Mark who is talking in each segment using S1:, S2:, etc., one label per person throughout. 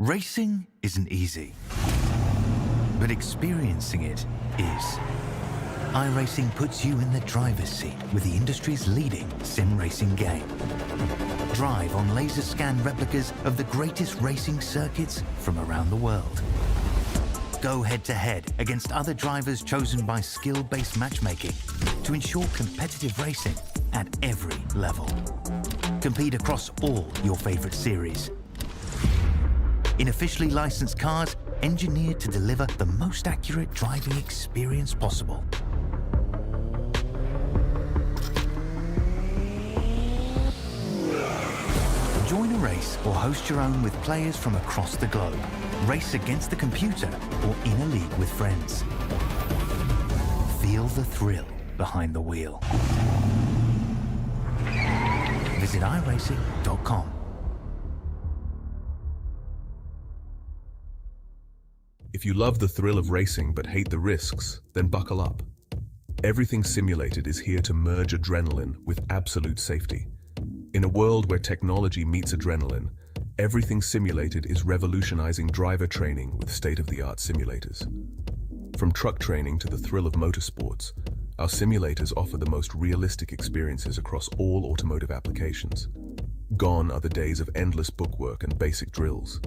S1: Racing isn't easy, but experiencing it is. iRacing puts you in the driver's seat with the industry's leading sim racing game. Drive on laser scan replicas of the greatest racing circuits from around the world. Go head-to-head against other drivers chosen by skill-based matchmaking to ensure competitive racing at every level. Compete across all your favorite series. In officially licensed cars, engineered to deliver the most accurate driving experience possible. Join a race or host your own with players from across the globe. Race against the computer or in a league with friends. Feel the thrill behind the wheel. Visit iRacing.com.
S2: If you love the thrill of racing but hate the risks, then buckle up. Everything Simulated is here to merge adrenaline with absolute safety. In a world where technology meets adrenaline, Everything Simulated is revolutionizing driver training with state-of-the-art simulators. From truck training to the thrill of motorsports, our simulators offer the most realistic experiences across all automotive applications. Gone are the days of endless bookwork and basic drills.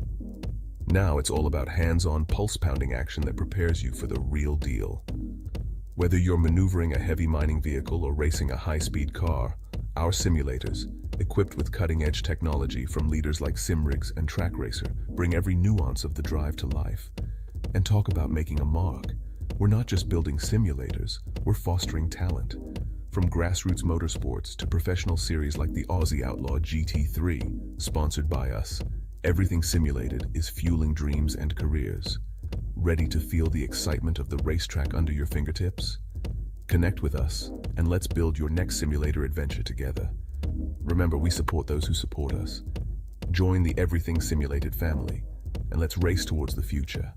S2: Now it's all about hands-on, pulse-pounding action that prepares you for the real deal. Whether you're maneuvering a heavy mining vehicle or racing a high-speed car, our simulators, equipped with cutting-edge technology from leaders like SimRigs and TrackRacer, bring every nuance of the drive to life. And talk about making a mark. We're not just building simulators, we're fostering talent. From grassroots motorsports to professional series like the Aussie Outlaw GT3, sponsored by us, Everything Simulated is fueling dreams and careers. Ready to feel the excitement of the racetrack under your fingertips? Connect with us, and let's build your next simulator adventure together. Remember, we support those who support us. Join the Everything Simulated family, and let's race towards the future.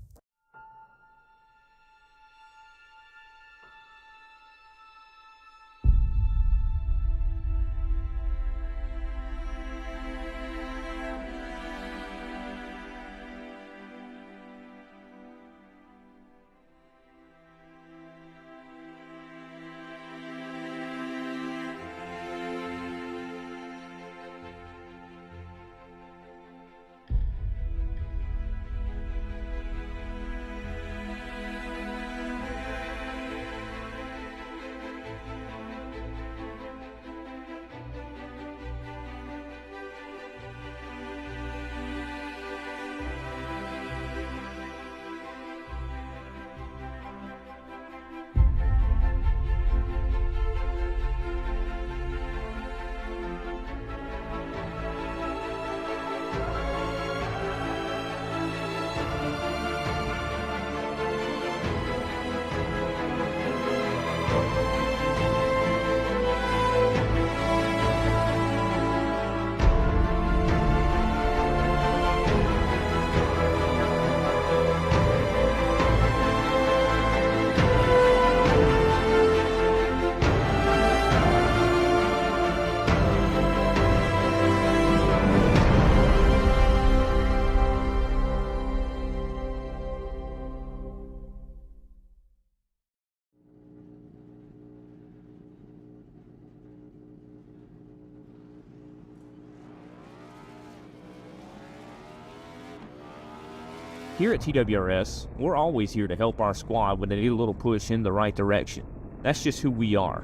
S3: Here at TWRS, we're always here to help our squad when they need a little push in the right direction. That's just who we are.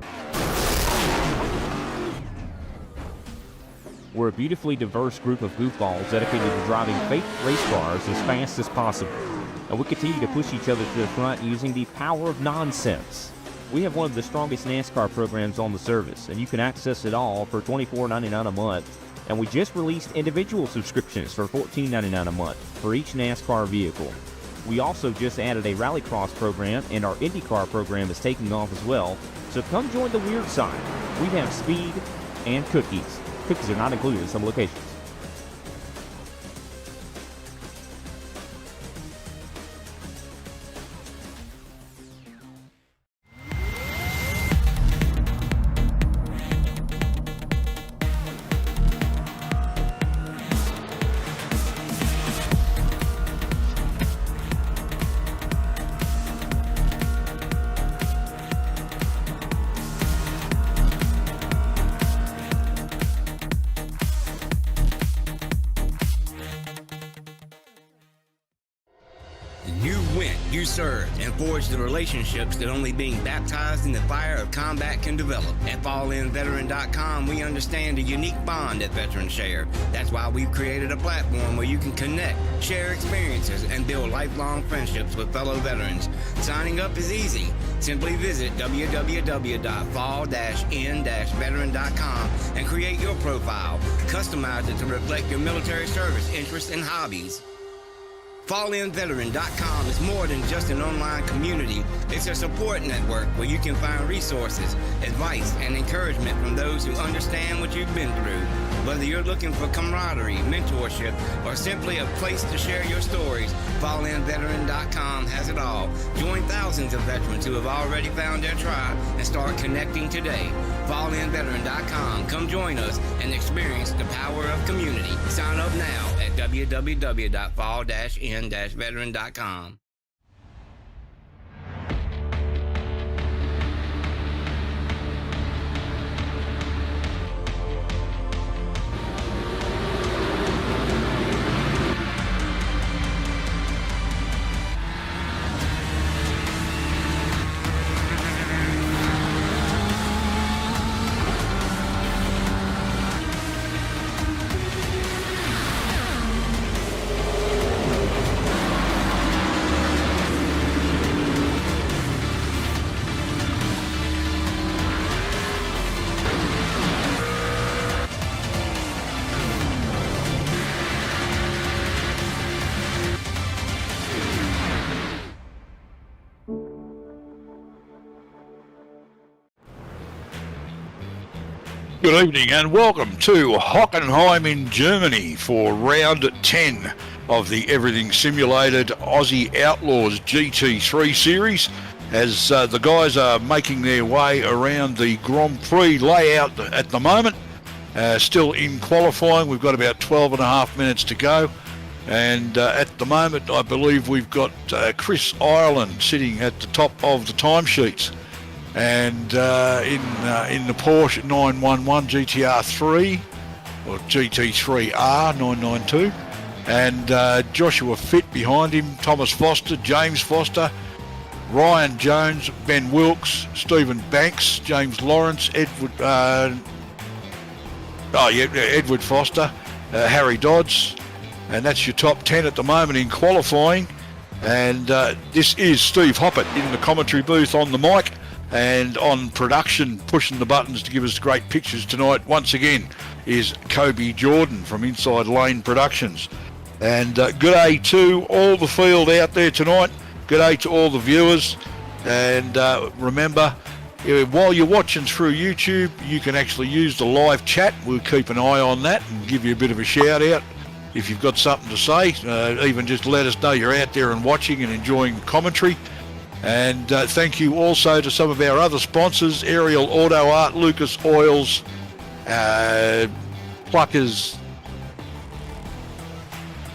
S3: We're a beautifully diverse group of goofballs dedicated to driving fake race cars as fast as possible. And we continue to push each other to the front using the power of nonsense. We have one of the strongest NASCAR programs on the service, and you can access it all for $24.99 a month. And we just released individual subscriptions for $14.99 a month for each NASCAR vehicle. We also just added a Rallycross program, and our IndyCar program is taking off as well. So come join the weird side. We have speed and cookies. Cookies are not included in some locations.
S4: you served and forged the relationships that only being baptized in the fire of combat can develop. At fallinveteran.com, we understand the unique bond that veterans share. That's why we've created a platform where you can connect, share experiences, and build lifelong friendships with fellow veterans. Signing up is easy. Simply visit www.fall-in-veteran.com and create your profile. Customize it to reflect your military service, interests, and hobbies. FallInVeteran.com is more than just an online community. It's a support network where you can find resources, advice, and encouragement from those who understand what you've been through. Whether you're looking for camaraderie, mentorship, or simply a place to share your stories, FallInVeteran.com has it all. Join thousands of veterans who have already found their tribe and start connecting today. FallInVeteran.com. Come join us and experience the power of community. Sign up now at www.fall-in-veteran.com.
S5: Good evening and welcome to Hockenheim in Germany for round 10 of the Everything Simulated Aussie Outlaws GT3 series as the guys are making their way around the Grand Prix layout at the moment. Still in qualifying, we've got about 12 and a half minutes to go, and at the moment I believe we've got Chris Ireland sitting at the top of the timesheets. And in the Porsche 911 GTR3 or GT3R 992, and Joshua Fitt behind him, Thomas Foster, James Foster, Ryan Jones, Ben Wilkes, Stephen Banks, James Lawrence, Edward Foster, Harry Dodds, and that's your top 10 at the moment in qualifying. And this is Steve Hoppett in the commentary booth on the mic. And on production, pushing the buttons to give us great pictures tonight, once again, is Kobe Jordan from Inside Lane Productions. And good day to all the field out there tonight. Good day to all the viewers. And remember, while you're watching through YouTube, you can actually use the live chat. We'll keep an eye on that and give you a bit of a shout out if you've got something to say. Even just let us know you're out there and watching and enjoying the commentary. And thank you also to some of our other sponsors, Aerial Auto Art, Lucas Oils, Pluckers.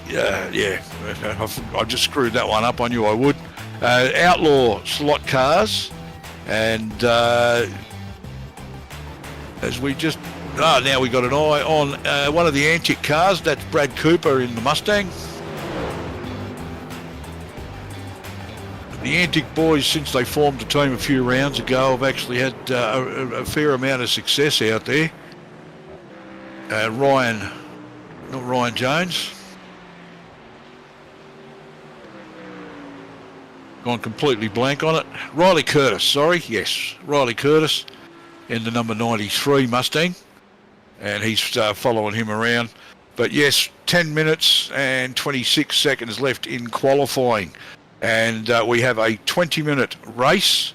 S5: I just screwed that one up. I knew I would. Outlaw Slot Cars. And as we just... now we got an eye on one of the antique cars. That's Brad Cooper in the Mustang. The Antic Boys, since they formed a team a few rounds ago, have actually had a fair amount of success out there. Ryan Jones. Gone completely blank on it. Riley Curtis in the number 93 Mustang. And he's following him around. But yes, 10 minutes and 26 seconds left in qualifying. And we have a 20-minute race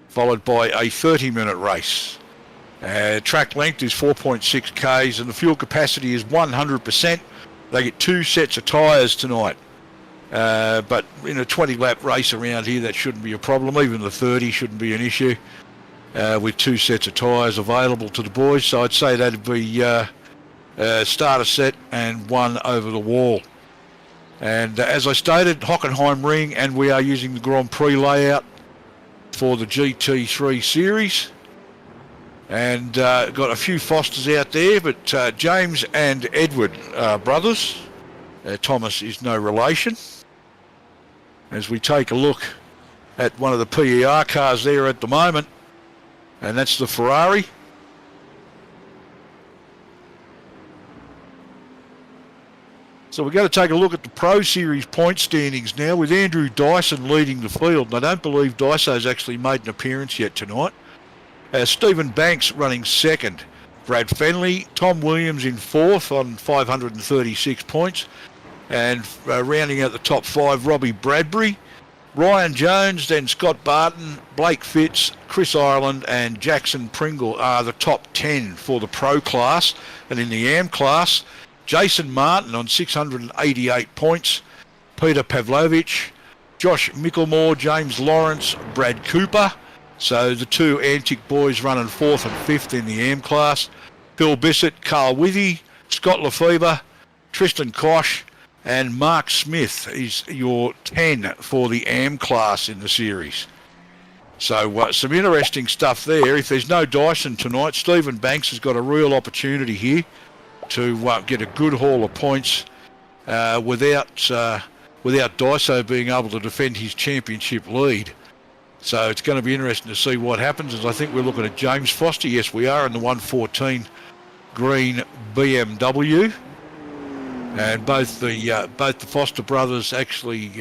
S5: followed by a 30-minute race. Track length is 4.6 Ks and the fuel capacity is 100%. They get 2 sets of tyres tonight. But in a 20-lap race around here, that shouldn't be a problem. Even the 30 shouldn't be an issue with 2 sets of tyres available to the boys. So I'd say that'd be starter set and one over the wall. And as I stated, Hockenheimring, and we are using the Grand Prix layout for the GT3 series. And got a few Fosters out there, but James and Edward are brothers. Thomas is no relation. as we take a look at one of the PER cars there at the moment, and that's the Ferrari. So we're going to take a look at the Pro Series point standings now, with Andrew Dyson leading the field. And I don't believe Dyson's actually made an appearance yet tonight. Stephen Banks running second. Brad Fenley, Tom Williams in fourth on 536 points. And rounding out the top five, Robbie Bradbury, Ryan Jones, then Scott Barton, Blake Fitz, Chris Ireland and Jackson Pringle are the top 10 for the Pro class. And in the AM class, Jason Martin on 688 points, Peter Pavlovich, Josh Micklemore, James Lawrence, Brad Cooper. So the two Antic boys running fourth and fifth in the AM class. Phil Bissett, Carl Withy, Scott Lefebvre, Tristan Koch, and Mark Smith is your 10 for the AM class in the series. So some interesting stuff there. If there's no Dyson tonight, Stephen Banks has got a real opportunity here to get a good haul of points without Dyso being able to defend his championship lead. So it's going to be interesting to see what happens, as I think we're looking at James Foster. Yes, we are in the 114 green BMW. And both the Foster brothers actually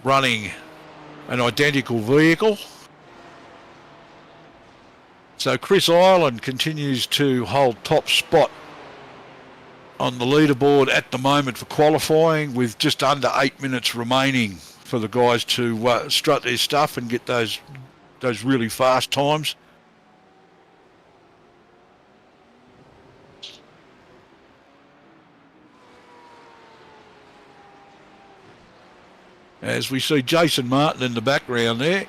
S5: running an identical vehicle. So Chris Ireland continues to hold top spot on the leaderboard at the moment for qualifying, with just under 8 minutes remaining for the guys to strut their stuff and get those really fast times. As we see Jason Martin in the background there,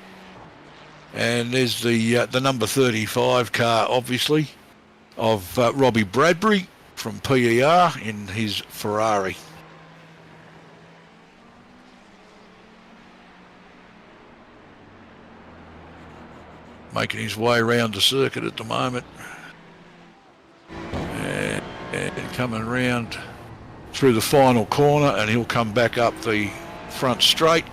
S5: and there's the number 35 car, obviously, of Robbie Bradbury from PER in his Ferrari. Making his way around the circuit at the moment. And coming around through the final corner, and he'll come back up the front straight.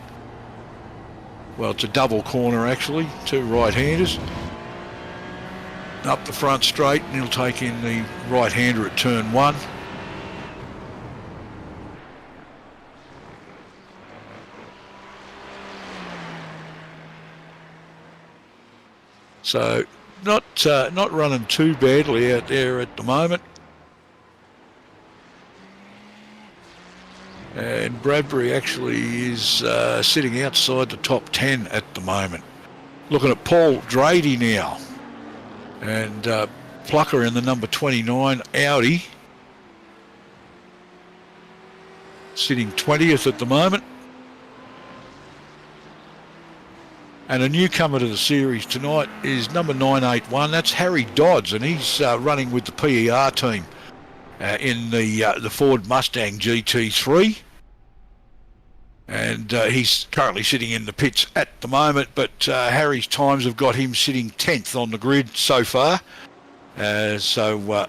S5: Well, it's a double corner actually, two right-handers. Up the front straight, and he'll take in the right-hander at turn one. So not running too badly out there at the moment. And Bradbury actually is sitting outside the top 10 at the moment. Looking at Paul Drady now. And Plucker in the number 29 Audi. Sitting 20th at the moment. And a newcomer to the series tonight is number 981. That's Harry Dodds, and he's running with the PER team in the Ford Mustang GT3. And he's currently sitting in the pits at the moment, but Harry's times have got him sitting 10th on the grid so far. But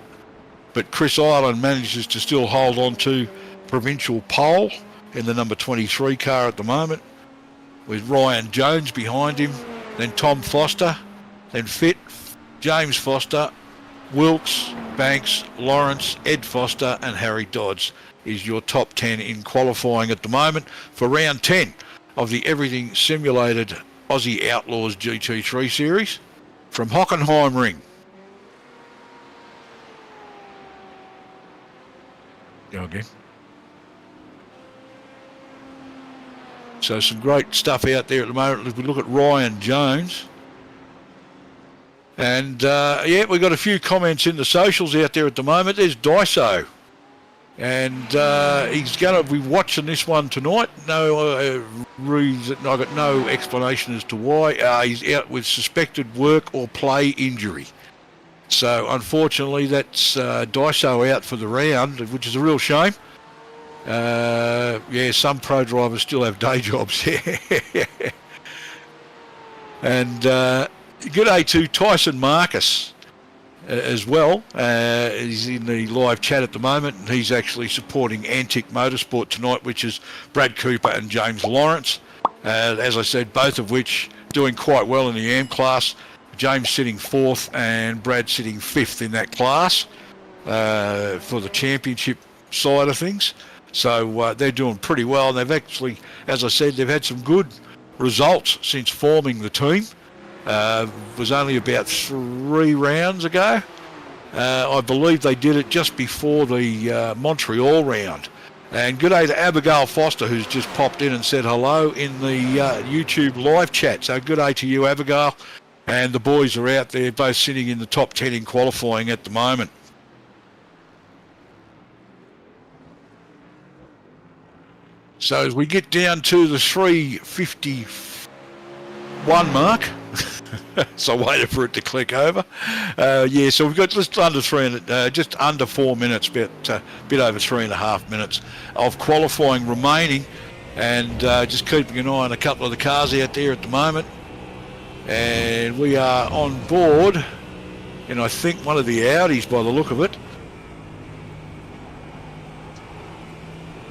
S5: Chris Ireland manages to still hold on to provincial pole in the number 23 car at the moment, with Ryan Jones behind him, then Tom Foster, then Fitt, James Foster, Wilkes, Banks, Lawrence, Ed Foster and Harry Dodds is your top 10 in qualifying at the moment for round 10 of the Everything Simulated Aussie Outlaws GT3 series from Hockenheimring. Go again. So some great stuff out there at the moment. If we look at Ryan Jones, and we've got a few comments in the socials out there at the moment. There's Dyso, and he's going to be watching this one tonight. No reason, I got no explanation as to why. He's out with suspected work or play injury. So unfortunately, that's Dyso out for the round, which is a real shame. Some pro drivers still have day jobs. And good day to Tyson Marcus as well. He's in the live chat at the moment, and he's actually supporting Antic Motorsport tonight, which is Brad Cooper and James Lawrence. As I said, both of which doing quite well in the AM class. James sitting 4th and Brad sitting 5th in that class for the championship side of things. So they're doing pretty well. And they've actually, as I said, they've had some good results since forming the team. It was only about 3 rounds ago. I believe they did it just before the Montreal round. And good day to Abigail Foster, who's just popped in and said hello in the YouTube live chat. So good day to you, Abigail. And the boys are out there, both sitting in the top 10 in qualifying at the moment. So as we get down to the 3:51 mark, so I waited for it to click over. Yeah, so we've got just under 4 minutes, bit over 3.5 minutes of qualifying remaining, and just keeping an eye on a couple of the cars out there at the moment. And we are on board, and I think one of the Audis by the look of it.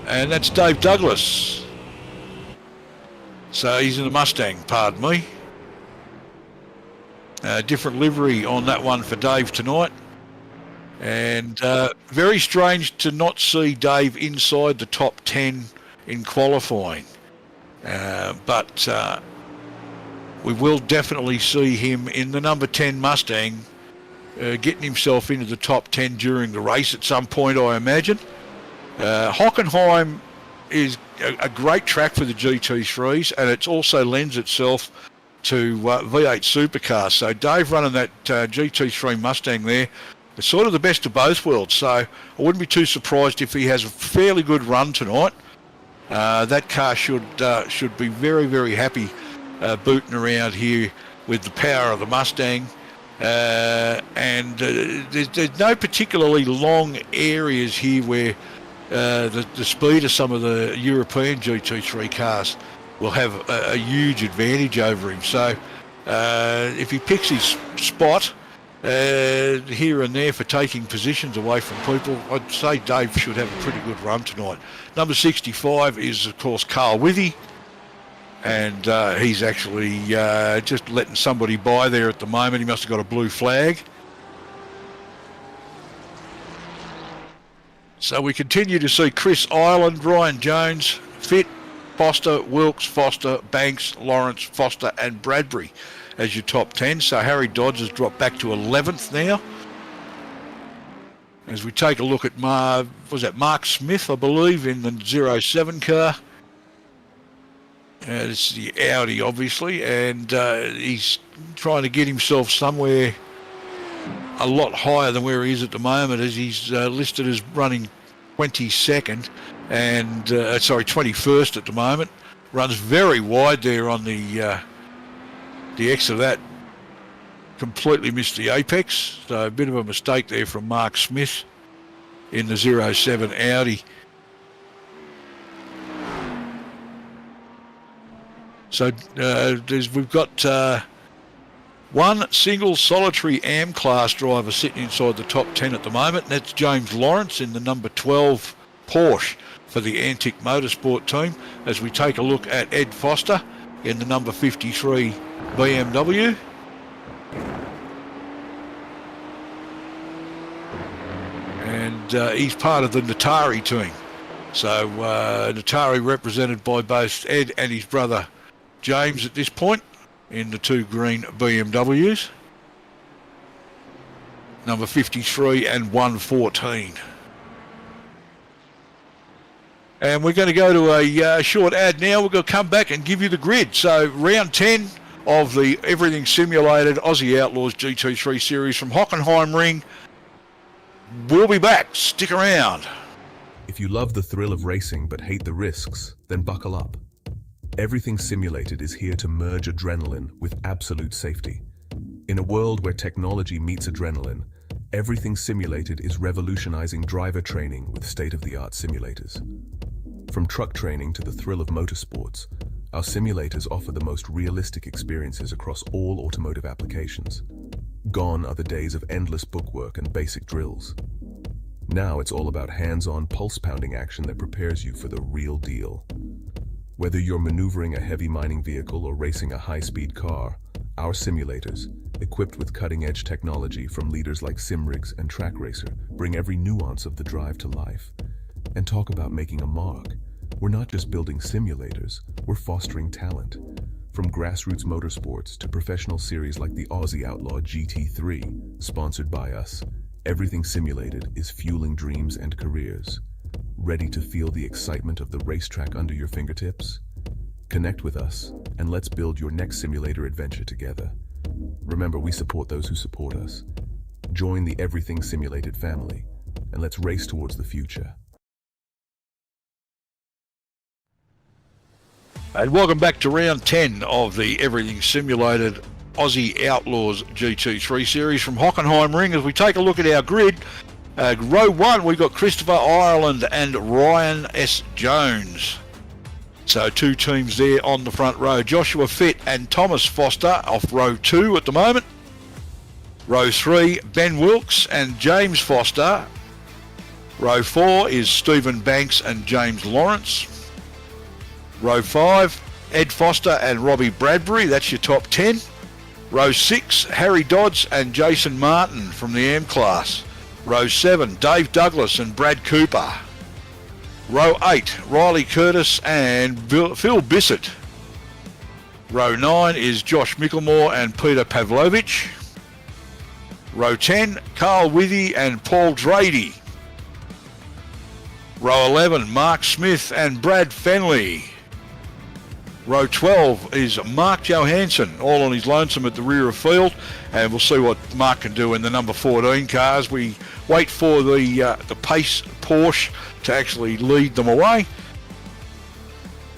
S5: And that's Dave Douglas. So he's in a Mustang, pardon me. Different livery on that one for Dave tonight. And very strange to not see Dave inside the top 10 in qualifying. But we will definitely see him in the number 10 Mustang getting himself into the top 10 during the race at some point, I imagine. Hockenheim is a great track for the GT3s, and it also lends itself to V8 supercars. So Dave running that GT3 Mustang there, it's sort of the best of both worlds. So I wouldn't be too surprised if he has a fairly good run tonight. That car should be very, very happy booting around here with the power of the Mustang. And there's no particularly long areas here where the speed of some of the European GT3 cars will have a huge advantage over him. So if he picks his spot here and there for taking positions away from people, I'd say Dave should have a pretty good run tonight. Number 65 is, of course, Carl Withy, and he's actually just letting somebody by there at the moment. He must have got a blue flag. So we continue to see Chris Ireland, Ryan Jones, Fitt, Foster, Wilkes, Foster, Banks, Lawrence, Foster and Bradbury as your top 10. So Harry Dodds has dropped back to 11th now. As we take a look at Mark Smith, I believe, in the 07 car. This is the Audi, obviously, and he's trying to get himself somewhere a lot higher than where he is at the moment, as he's listed as running 22nd and 21st at the moment. Runs very wide there on the exit of that. Completely missed the apex, so a bit of a mistake there from Mark Smith in the 07 Audi. So we've got one single solitary AM class driver sitting inside the top 10 at the moment, and that's James Lawrence in the number 12 Porsche for the Antic Motorsport team, as we take a look at Ed Foster in the number 53 BMW. And he's part of the Natari team. So Natari represented by both Ed and his brother James at this point in the two green BMWs, number 53 and 114. And we're going to go to a short ad now. We're going to come back and give you the grid. So round 10 of the everything simulated Aussie Outlaws GT3 series from Hockenheimring. We'll be back. Stick around.
S2: If you love the thrill of racing but hate the risks, then buckle up. Everything Simulated is here to merge adrenaline with absolute safety. In a world where technology meets adrenaline, Everything Simulated is revolutionizing driver training with state-of-the-art simulators. From truck training to the thrill of motorsports, our simulators offer the most realistic experiences across all automotive applications. Gone are the days of endless bookwork and basic drills. Now it's all about hands-on, pulse-pounding action that prepares you for the real deal. Whether you're maneuvering a heavy mining vehicle or racing a high-speed car, our simulators, equipped with cutting-edge technology from leaders like SimRigs and Track Racer, bring every nuance of the drive to life. And talk about making a mark. We're not just building simulators, we're fostering talent. From grassroots motorsports to professional series like the Aussie Outlaw GT3, sponsored by us, everything simulated is fueling dreams and careers. Ready to feel the excitement of the racetrack under your fingertips? Connect with us, and let's build your next simulator adventure together. Remember, we support those who support us. Join the Everything Simulated family, and let's race towards the future.
S5: And welcome back to round 10 of the Everything Simulated Aussie Outlaws GT3 series from Hockenheimring. As we take a look at our grid, row 1, we've got Christopher Ireland and Ryan S. Jones. So 2 teams there on the front row. Joshua Fitt and Thomas Foster off row 2 at the moment. Row 3, Ben Wilkes and James Foster. Row 4 is Stephen Banks and James Lawrence. Row 5, Ed Foster and Robbie Bradbury. That's your top 10. Row 6, Harry Dodds and Jason Martin from the M class. Row 7, Dave Douglas and Brad Cooper. Row 8, Riley Curtis and Phil Bissett. Row 9 is Josh Micklemore and Peter Pavlovich. Row 10, Carl Withy and Paul Drady. Row 11, Mark Smith and Brad Fenley. Row 12 is Mark Johansson, all on his lonesome at the rear of field, and we'll see what Mark can do in the number 14 cars. We wait for the pace Porsche to actually lead them away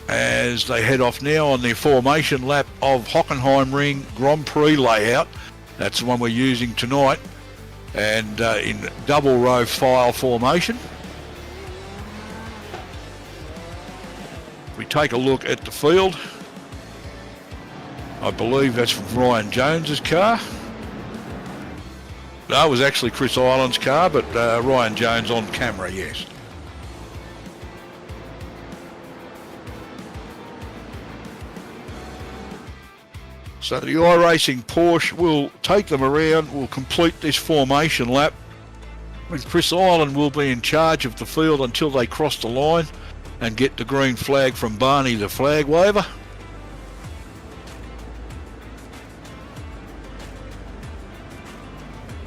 S5: as they head off now on their formation lap of Hockenheimring Grand Prix layout. That's the one we're using tonight, and in double row file formation. We take a look at the field. I believe that's from Ryan Jones's car. No, it was actually Chris Ireland's car, but Ryan Jones on camera, yes. So the iRacing Porsche will take them around, will complete this formation lap, and Chris Ireland will be in charge of the field until they cross the line and get the green flag from Barney, the flag waver.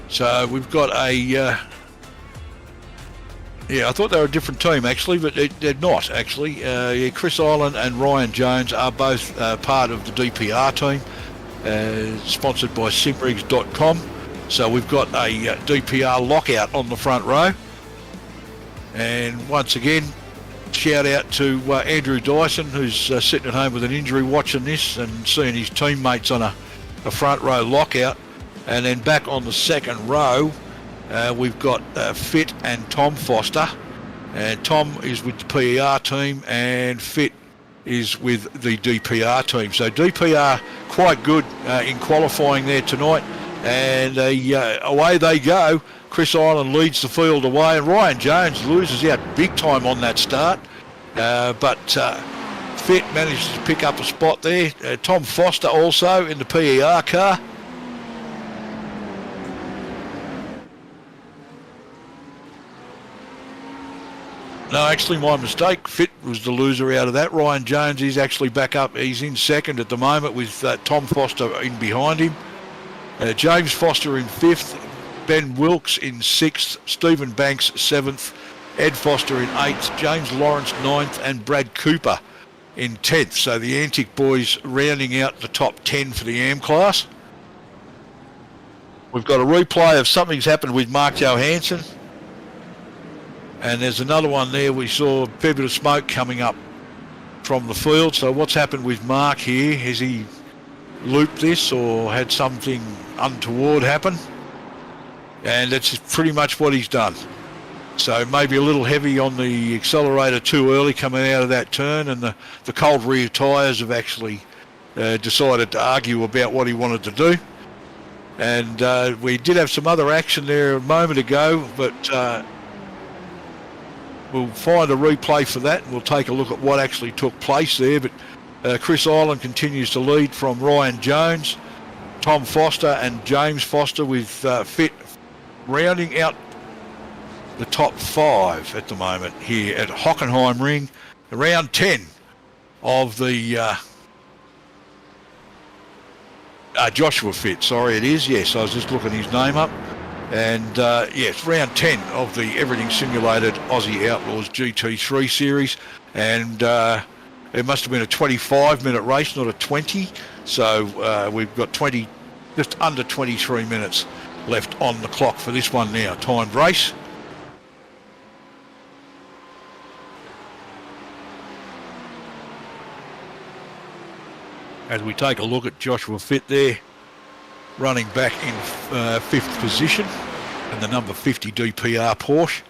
S5: So we've got a, yeah, I thought they were a different team actually, but they're not actually. Yeah, Chris Ireland and Ryan Jones are both part of the DPR team, sponsored by simrigs.com. So we've got a DPR lockout on the front row. And once again, shout out to Andrew Dyson, who's sitting at home with an injury watching this and seeing his teammates on a front row lockout. And then back on the second row, we've got Fitt and Tom Foster. Tom is with the PER team and Fitt is with the DPR team. So DPR quite good in qualifying there tonight. And away they go. Chris Ireland leads the field away, and Ryan Jones loses out big time on that start. But Fitt manages to pick up a spot there. Tom Foster also in the PER car. No, actually my mistake. Fitt was the loser out of that. Ryan Jones is actually back up. He's in second at the moment with Tom Foster in behind him. James Foster in 5th. Ben Wilkes in 6th. Stephen Banks 7th. Ed Foster in 8th. James Lawrence 9th. And Brad Cooper in 10th. So the Antic boys rounding out the top 10 for the AM class. We've got a replay of something's happened with Mark Johansson. And there's another one there. We saw a fair bit of smoke coming up from the field. So what's happened with Mark here? Has he looped this or had something untoward happen? And that's pretty much what he's done. So maybe a little heavy on the accelerator too early coming out of that turn, and the cold rear tyres have actually decided to argue about what he wanted to do. And we did have some other action there a moment ago, but we'll find a replay for that and we'll take a look at what actually took place there. But Chris Island continues to lead from Ryan Jones, Tom Foster and James Foster with Fit rounding out the top 5 at the moment here at Hockenheimring, round 10 of the Joshua Fit, sorry it is, yes, I was just looking his name up. And yes, round 10 of the Everything Simulated Aussie Outlaws GT3 series. And it must have been a 25-minute race, not a 20. So we've got just under 23 minutes left on the clock for this one now, timed race. As we take a look at Joshua Fit there, running back in 5th position, and the number 50 DPR Porsche.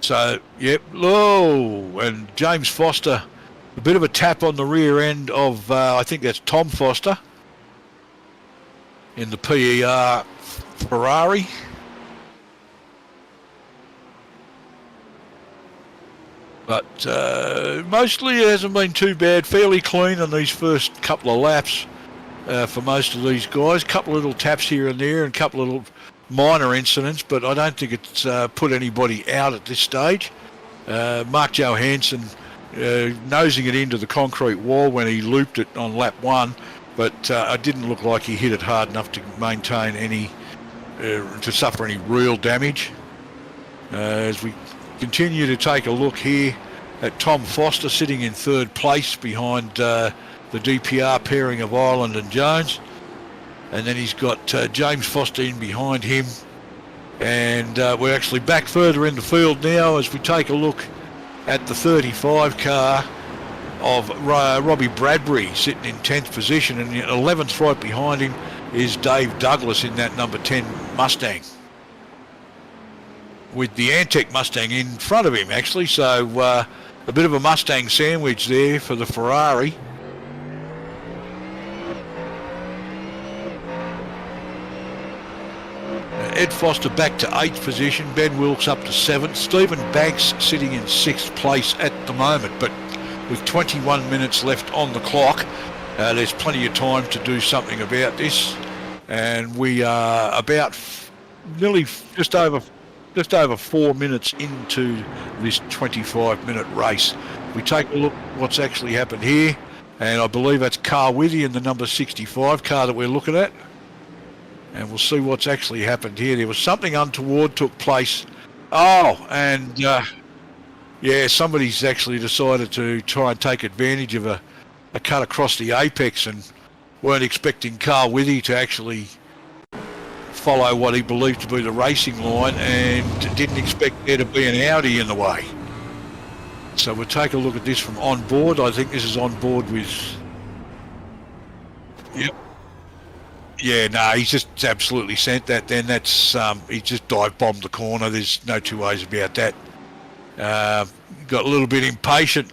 S5: So, yep, low, and James Foster, a bit of a tap on the rear end of, I think that's Tom Foster, in the PER Ferrari. But mostly it hasn't been too bad, fairly clean on these first couple of laps for most of these guys. A couple of little taps here and there and a couple of little minor incidents, but I don't think it's put anybody out at this stage. Mark Johansson nosing it into the concrete wall when he looped it on lap 1, but it didn't look like he hit it hard enough to maintain any, to suffer any real damage. As we continue to take a look here at Tom Foster sitting in 3rd place behind the DPR pairing of Ireland and Jones, and then he's got James Foster in behind him, and we're actually back further in the field now as we take a look at the 35 car of Robbie Bradbury sitting in 10th position, and 11th right behind him is Dave Douglas in that number 10 Mustang, with the Antec Mustang in front of him actually, so a bit of a Mustang sandwich there for the Ferrari. Ed Foster back to 8th position, Ben Wilkes up to 7th, Stephen Banks sitting in 6th place at the moment, but with 21 minutes left on the clock, there's plenty of time to do something about this, and we are about nearly just over 4 minutes into this 25-minute race. We take a look at what's actually happened here, and I believe that's Carl Withy in the number 65 car that we're looking at. And we'll see what's actually happened here. There was something untoward took place. Oh, and yeah, somebody's actually decided to try and take advantage of a cut across the apex and weren't expecting Carl Withy to actually follow what he believed to be the racing line, and didn't expect there to be an Audi in the way. So we'll take a look at this from on board. I think this is on board with, yep. Yeah, no, he's just absolutely sent that then. That's he just dive bombed the corner. There's no two ways about that. Got a little bit impatient.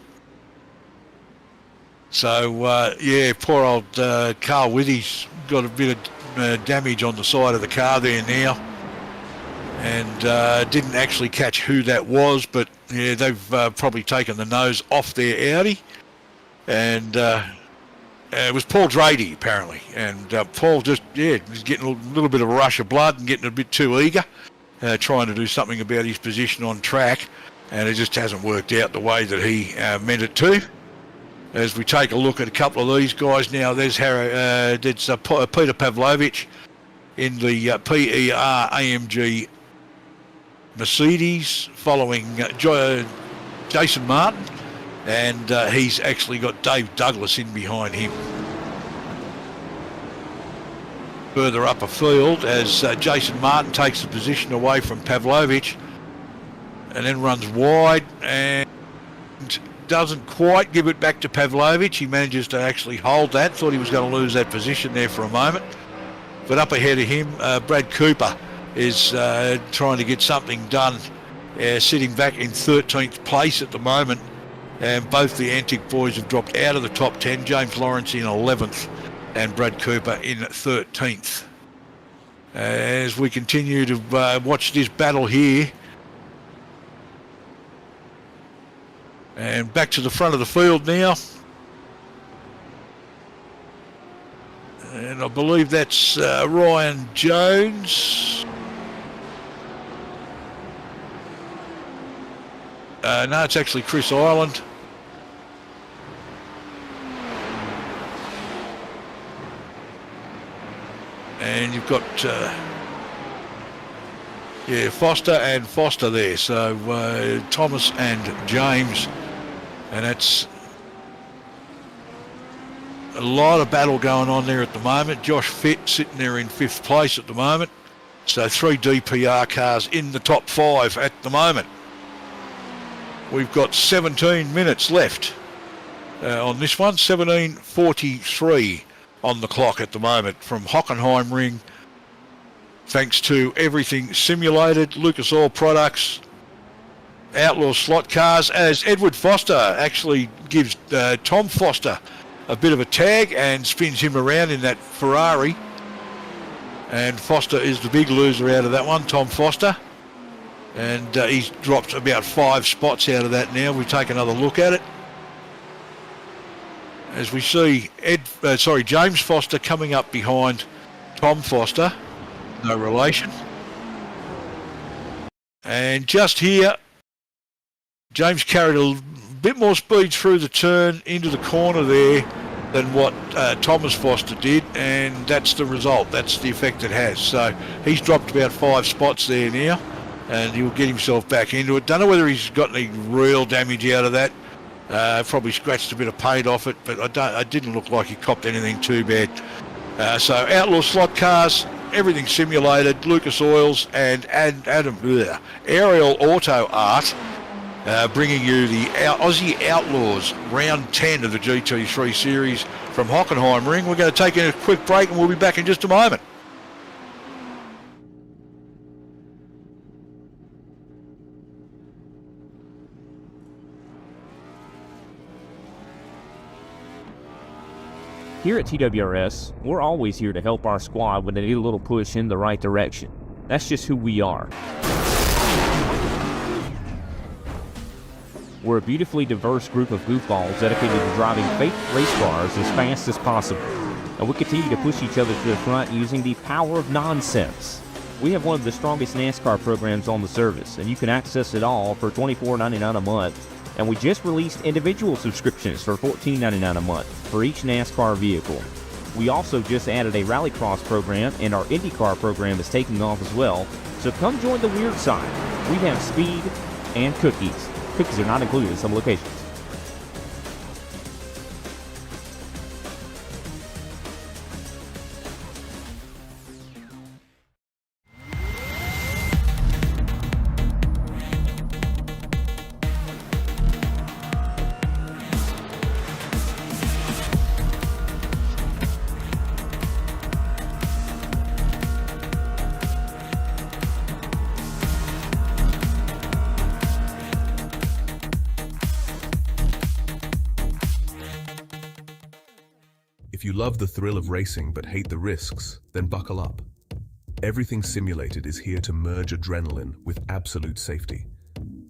S5: So, yeah, poor old Carl Withy's got a bit of damage on the side of the car there now. And didn't actually catch who that was, but yeah, they've probably taken the nose off their Audi. And it was Paul Drady, apparently. And Paul just, yeah, was getting a little bit of a rush of blood and getting a bit too eager, trying to do something about his position on track. And it just hasn't worked out the way that he meant it to. As we take a look at a couple of these guys now, there's Peter Pavlovich in the PER AMG Mercedes, following Jason Martin, and he's actually got Dave Douglas in behind him. Further up a field as Jason Martin takes the position away from Pavlovich and then runs wide and doesn't quite give it back to Pavlovich. He manages to actually hold that. Thought he was going to lose that position there for a moment. But up ahead of him, Brad Cooper is trying to get something done, sitting back in 13th place at the moment. And both the Antic boys have dropped out of the top 10. James Lawrence in 11th and Brad Cooper in 13th. As we continue to watch this battle here, And back to the front of the field now. And I believe that's Ryan Jones. No, it's actually Chris Ireland. And you've got Foster and Foster there. So Thomas and James, and that's a lot of battle going on there at the moment. Josh Fitt sitting there in 5th place at the moment. So 3 DPR cars in the top 5 at the moment. We've got 17 minutes left on this one. 17:43 on the clock at the moment from Hockenheimring. Thanks to Everything Simulated, Lucas Oil Products, Outlaws slot cars, as Edward Foster actually gives Tom Foster a bit of a tag and spins him around in that Ferrari. And Foster is the big loser out of that one, Tom Foster. And he's dropped about 5 spots out of that now. We take another look at it. As we see James Foster coming up behind Tom Foster. No relation. And just here, James carried a bit more speed through the turn into the corner there than what Thomas Foster did, and that's the result. That's the effect it has. So he's dropped about 5 spots there now, and he'll get himself back into it. Don't know whether he's got any real damage out of that. Probably scratched a bit of paint off it, but I didn't look like he copped anything too bad. So Outlaw slot cars, Everything Simulated, Lucas Oils, and Aerial Auto Art, bringing you the Aussie Outlaws round 10 of the GT3 series from Hockenheimring. We're going to take a quick break and we'll be back in just a moment.
S3: Here at TWRS, we're always here to help our squad when they need a little push in the right direction. That's just who we are. We're a beautifully diverse group of goofballs dedicated to driving fake race cars as fast as possible. And we continue to push each other to the front using the power of nonsense. We have one of the strongest NASCAR programs on the service, and you can access it all for $24.99 a month. And we just released individual subscriptions for $14.99 a month for each NASCAR vehicle. We also just added a Rallycross program, and our IndyCar program is taking off as well. So come join the weird side. We have speed and cookies. Cookies are not included in some locations.
S2: If you love the thrill of racing but hate the risks, then buckle up. Everything Simulated is here to merge adrenaline with absolute safety.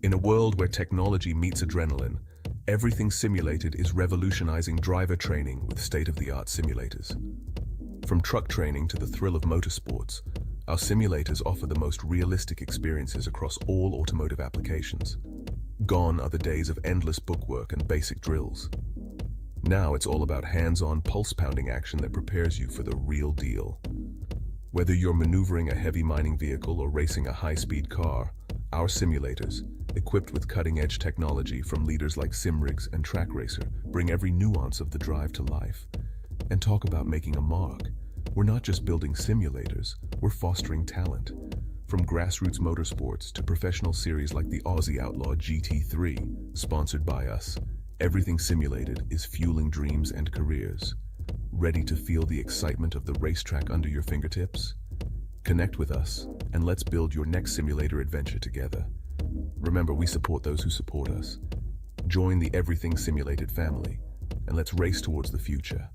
S2: In a world where technology meets adrenaline, Everything Simulated is revolutionizing driver training with state-of-the-art simulators. From truck training to the thrill of motorsports, our simulators offer the most realistic experiences across all automotive applications. Gone are the days of endless bookwork and basic drills. Now it's all about hands-on, pulse-pounding action that prepares you for the real deal. Whether you're maneuvering a heavy mining vehicle or racing a high-speed car, our simulators, equipped with cutting-edge technology from leaders like SimRigs and Track Racer, bring every nuance of the drive to life. And talk about making a mark. We're not just building simulators, we're fostering talent. From grassroots motorsports to professional series like the Aussie Outlaw GT3, sponsored by us, Everything Simulated is fueling dreams and careers. Ready to feel the excitement of the racetrack under your fingertips? Connect with us, and let's build your next simulator adventure together. Remember, we support those who support us. Join the Everything Simulated family, and let's race towards the future.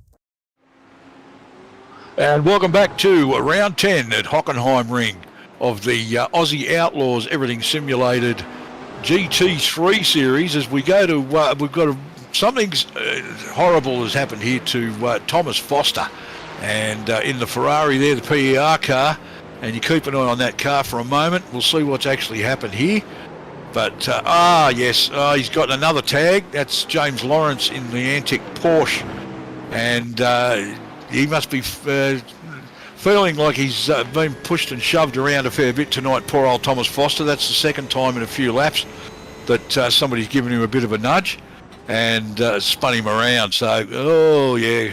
S5: And welcome back to round 10 at Hockenheimring of the Aussie Outlaws Everything Simulated GT3 series as we go to, we've got something horrible has happened here to Thomas Foster. And in the Ferrari there, the PER car, and you keep an eye on that car for a moment. We'll see what's actually happened here. But, yes, he's got another tag. That's James Lawrence in the antique Porsche. And he must be feeling like he's been pushed and shoved around a fair bit tonight, poor old Thomas Foster. That's the second time in a few laps that somebody's given him a bit of a nudge and spun him around. So, oh, yeah,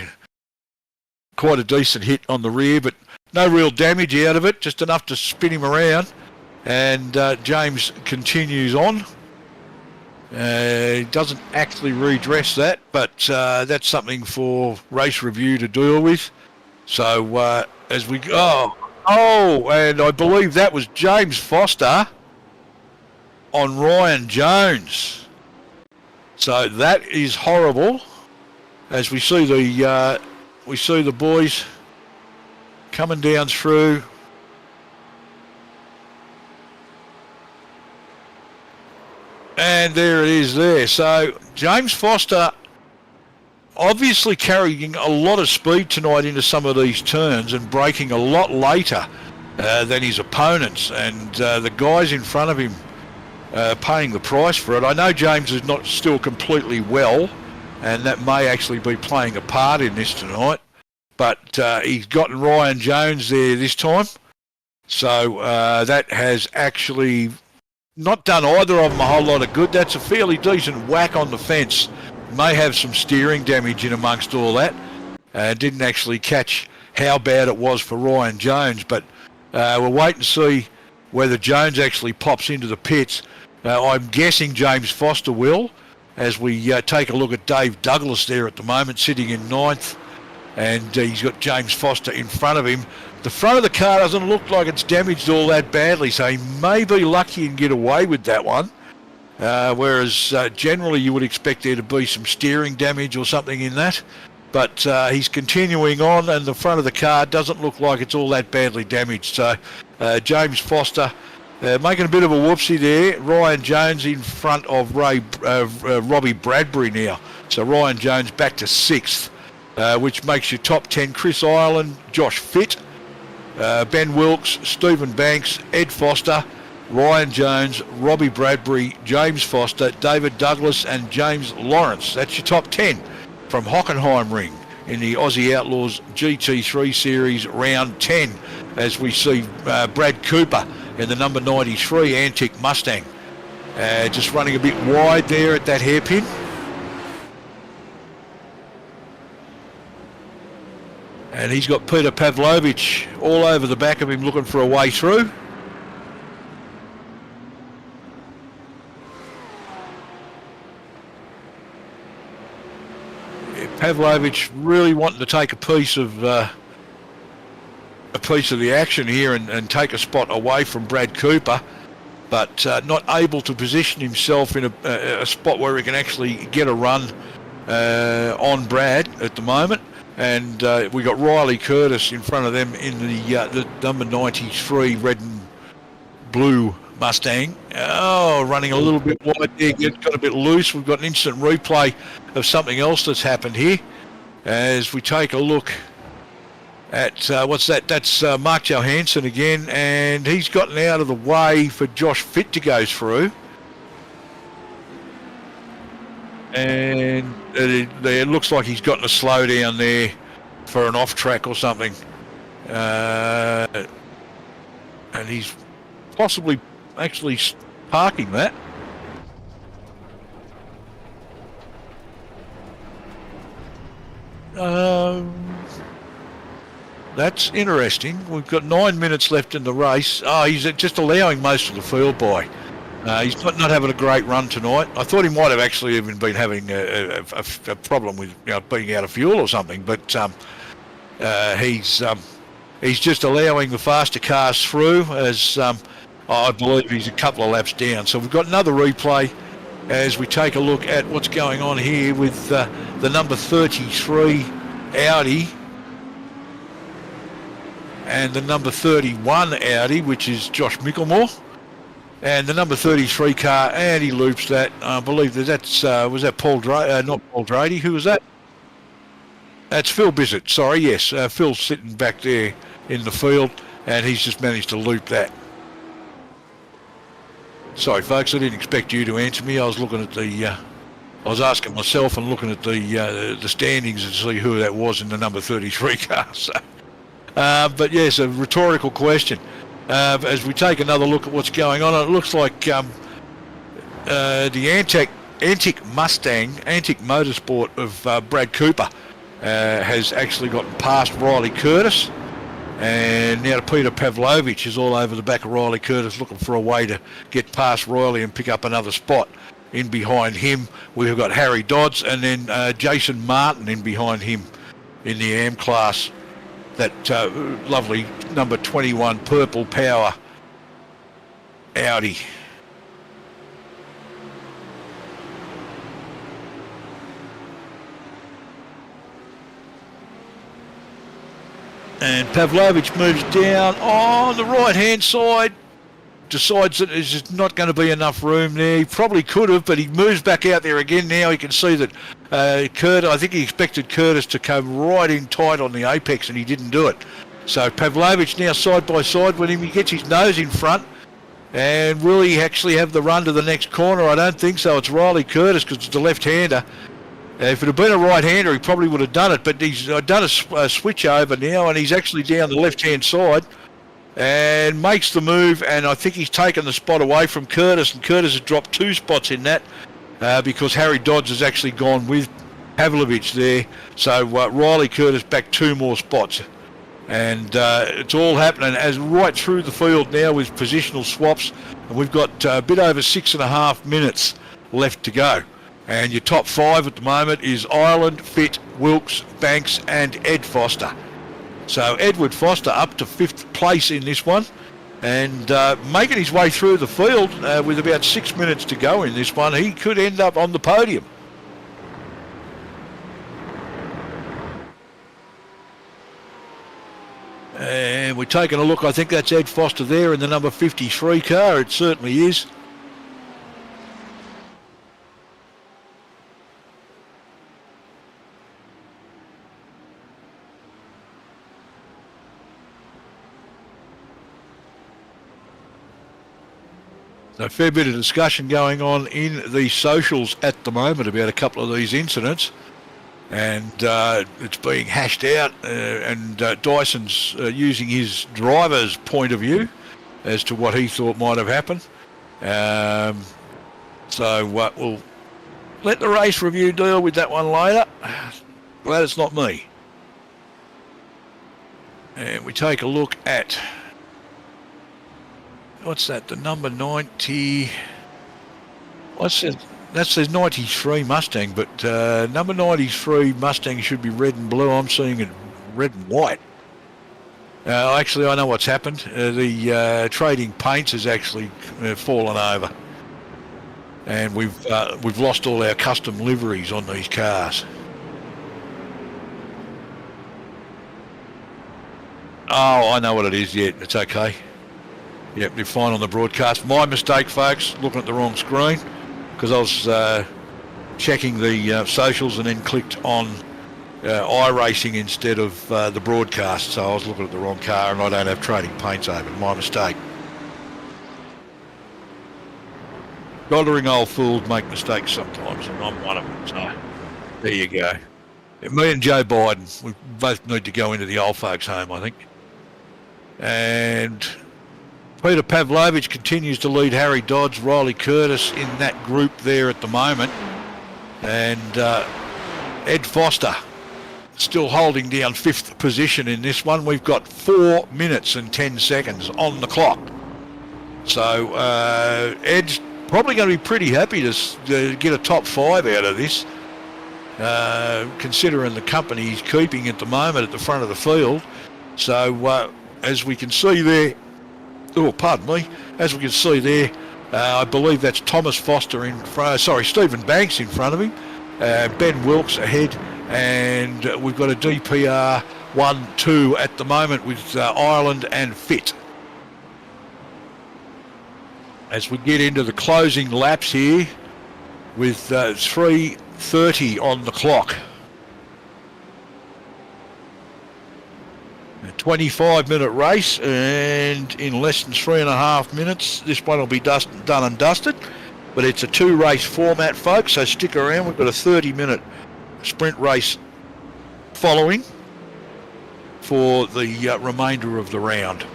S5: quite a decent hit on the rear, but no real damage out of it, just enough to spin him around. And James continues on. He doesn't actually redress that, but that's something for race review to deal with. So as we go, and I believe that was James Foster on Ryan Jones. So that is horrible. As we see the boys coming down through. And there it is there. So James Foster obviously carrying a lot of speed tonight into some of these turns and braking a lot later than his opponents. And the guys in front of him paying the price for it. I know James is not still completely well, and that may actually be playing a part in this tonight. But he's gotten Ryan Jones there this time. So that has actually not done either of them a whole lot of good. That's a fairly decent whack on the fence. May have some steering damage in amongst all that. Didn't actually catch how bad it was for Ryan Jones, but we'll wait and see whether Jones actually pops into the pits. I'm guessing James Foster will, as we take a look at Dave Douglas there at the moment, sitting in ninth, and he's got James Foster in front of him. The front of the car doesn't look like it's damaged all that badly, so he may be lucky and get away with that one. Whereas generally you would expect there to be some steering damage or something in that. But he's continuing on, and the front of the car doesn't look like it's all that badly damaged. So James Foster making a bit of a whoopsie there. Ryan Jones in front of Robbie Bradbury now. So Ryan Jones back to 6th, which makes your top 10 Chris Ireland, Josh Fitt, Ben Wilkes, Stephen Banks, Ed Foster, Ryan Jones, Robbie Bradbury, James Foster, David Douglas and James Lawrence. That's your top 10 from Hockenheimring in the Aussie Outlaws GT3 Series round 10, as we see Brad Cooper in the number 93 antique Mustang. Just running a bit wide there at that hairpin. And he's got Peter Pavlovich all over the back of him looking for a way through. Pavlovich really wanting to take a piece of the action here and take a spot away from Brad Cooper, but not able to position himself in a spot where he can actually get a run on Brad at the moment. And we got Riley Curtis in front of them in the number 93 red and blue Mustang. Oh, running a little bit wide there, got a bit loose. We've got an instant replay of something else that's happened here as we take a look at what's that? That's Mark Johansson again, and he's gotten out of the way for Josh Fitt to go through. And it looks like he's gotten a slow down there for an off track or something. And he's possibly actually parking that. That's interesting. We've got 9 minutes left in the race. Oh, he's just allowing most of the field by. He's not having a great run tonight. I thought he might have actually even been having a problem with being out of fuel or something, but he's just allowing the faster cars through, as I believe he's a couple of laps down. So we've got another replay as we take a look at what's going on here with the number 33 Audi and the number 31 Audi, which is Josh Mickelmore. And the number 33 car, and he loops that. I believe that's was that Paul not Paul Drady. Who was that? That's Phil Bissett. Sorry, yes, Phil's sitting back there in the field, and he's just managed to loop that. Sorry, folks, I didn't expect you to answer me. I was looking at the. I was asking myself and looking at the standings and see who that was in the number 33 car. So, but yes, a rhetorical question. As we take another look at what's going on, it looks like the Antic Motorsport of Brad Cooper has actually gotten past Riley Curtis, and now Peter Pavlovich is all over the back of Riley Curtis looking for a way to get past Riley and pick up another spot. In behind him, we've got Harry Dodds, and then Jason Martin in behind him in the AM class. That lovely number 21 Purple Power Audi. And Pavlovich moves down on the right-hand side, decides that there's just not going to be enough room there. He probably could have, but he moves back out there again now. He can see that I think he expected Curtis to come right in tight on the apex, and he didn't do it. So Pavlovich now side by side with him. He gets his nose in front. And will he actually have the run to the next corner? I don't think so. It's Riley Curtis because it's the left-hander. If it had been a right-hander, he probably would have done it. But he's done a switch over now, and he's actually down the left-hand side and makes the move. And I think he's taken the spot away from Curtis, and Curtis has dropped 2 spots in that because Harry Dodds has actually gone with Pavlovich there. So Riley Curtis back 2 more spots. And it's all happening as right through the field now with positional swaps. And we've got a bit over 6.5 minutes left to go. And your top 5 at the moment is Ireland, Fitt, Wilkes, Banks and Ed Foster. So Edward Foster up to 5th place in this one. And making his way through the field with about 6 minutes to go in this one. He could end up on the podium. And we're taking a look. I think that's Ed Foster there in the number 53 car. It certainly is. So a fair bit of discussion going on in the socials at the moment about a couple of these incidents. And it's being hashed out, and Dyson's using his driver's point of view as to what he thought might have happened. So we'll let the race review deal with that one later. Glad it's not me. And we take a look at, what's that, the number 90, what's that? That says 93 Mustang, but number 93 Mustang should be red and blue. I'm seeing it red and white. Actually, I know what's happened. The trading paints has actually fallen over, and we've lost all our custom liveries on these cars. Oh, I know what it is. Yeah, it's okay. Yep, they're fine on the broadcast. My mistake, folks. Looking at the wrong screen. Because I was checking the socials and then clicked on iRacing instead of the broadcast, so I was looking at the wrong car, and I don't have trading paints open. My mistake. Doddering old fools make mistakes sometimes, and I'm one of them, so there you go. Me and Joe Biden, we both need to go into the old folks' home, I think. And Peter Pavlovich continues to lead Harry Dodds, Riley Curtis in that group there at the moment. And Ed Foster still holding down 5th position in this one. We've got 4 minutes and 10 seconds on the clock. So Ed's probably going to be pretty happy to get a top 5 out of this, considering the company he's keeping at the moment at the front of the field. So as we can see there, oh, pardon me. As we can see there, I believe that's Thomas Foster in front. Sorry, Stephen Banks in front of him. Ben Wilkes ahead, and we've got a DPR 1-2 at the moment with Ireland and Fitt. as we get into the closing laps here with 3:30 on the clock. A 25-minute race, and in less than 3.5 minutes, this one will be done and dusted. But it's a 2-race format, folks, so stick around. We've got a 30-minute sprint race following for the remainder of the round.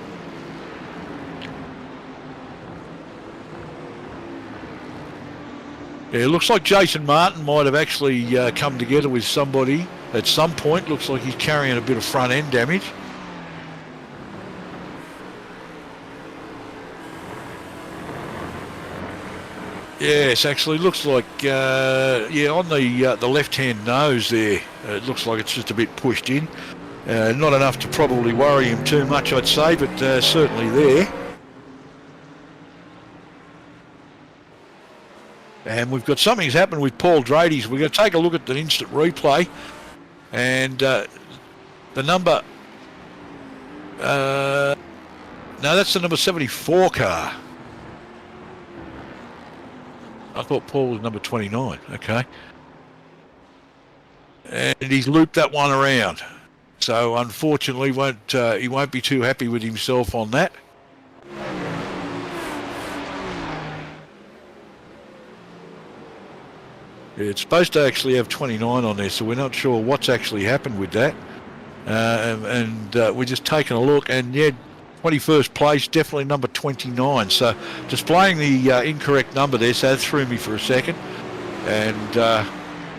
S5: Yeah, it looks like Jason Martin might have actually come together with somebody at some point. Looks like he's carrying a bit of front end damage. Yes, actually looks like, yeah, on the left-hand nose there, it looks like it's just a bit pushed in. Not enough to probably worry him too much, I'd say, but certainly there. And we've got something's happened with Paul Drades. We're going to take a look at the instant replay. And the number... no, that's the number 74 car. I thought Paul was number 29. Okay. And he's looped that one around. So unfortunately, he won't be too happy with himself on that. It's supposed to actually have 29 on there, so we're not sure what's actually happened with that. We're just taking a look, and yeah, 21st place, definitely number 29. So displaying the incorrect number there, so that threw me for a second. And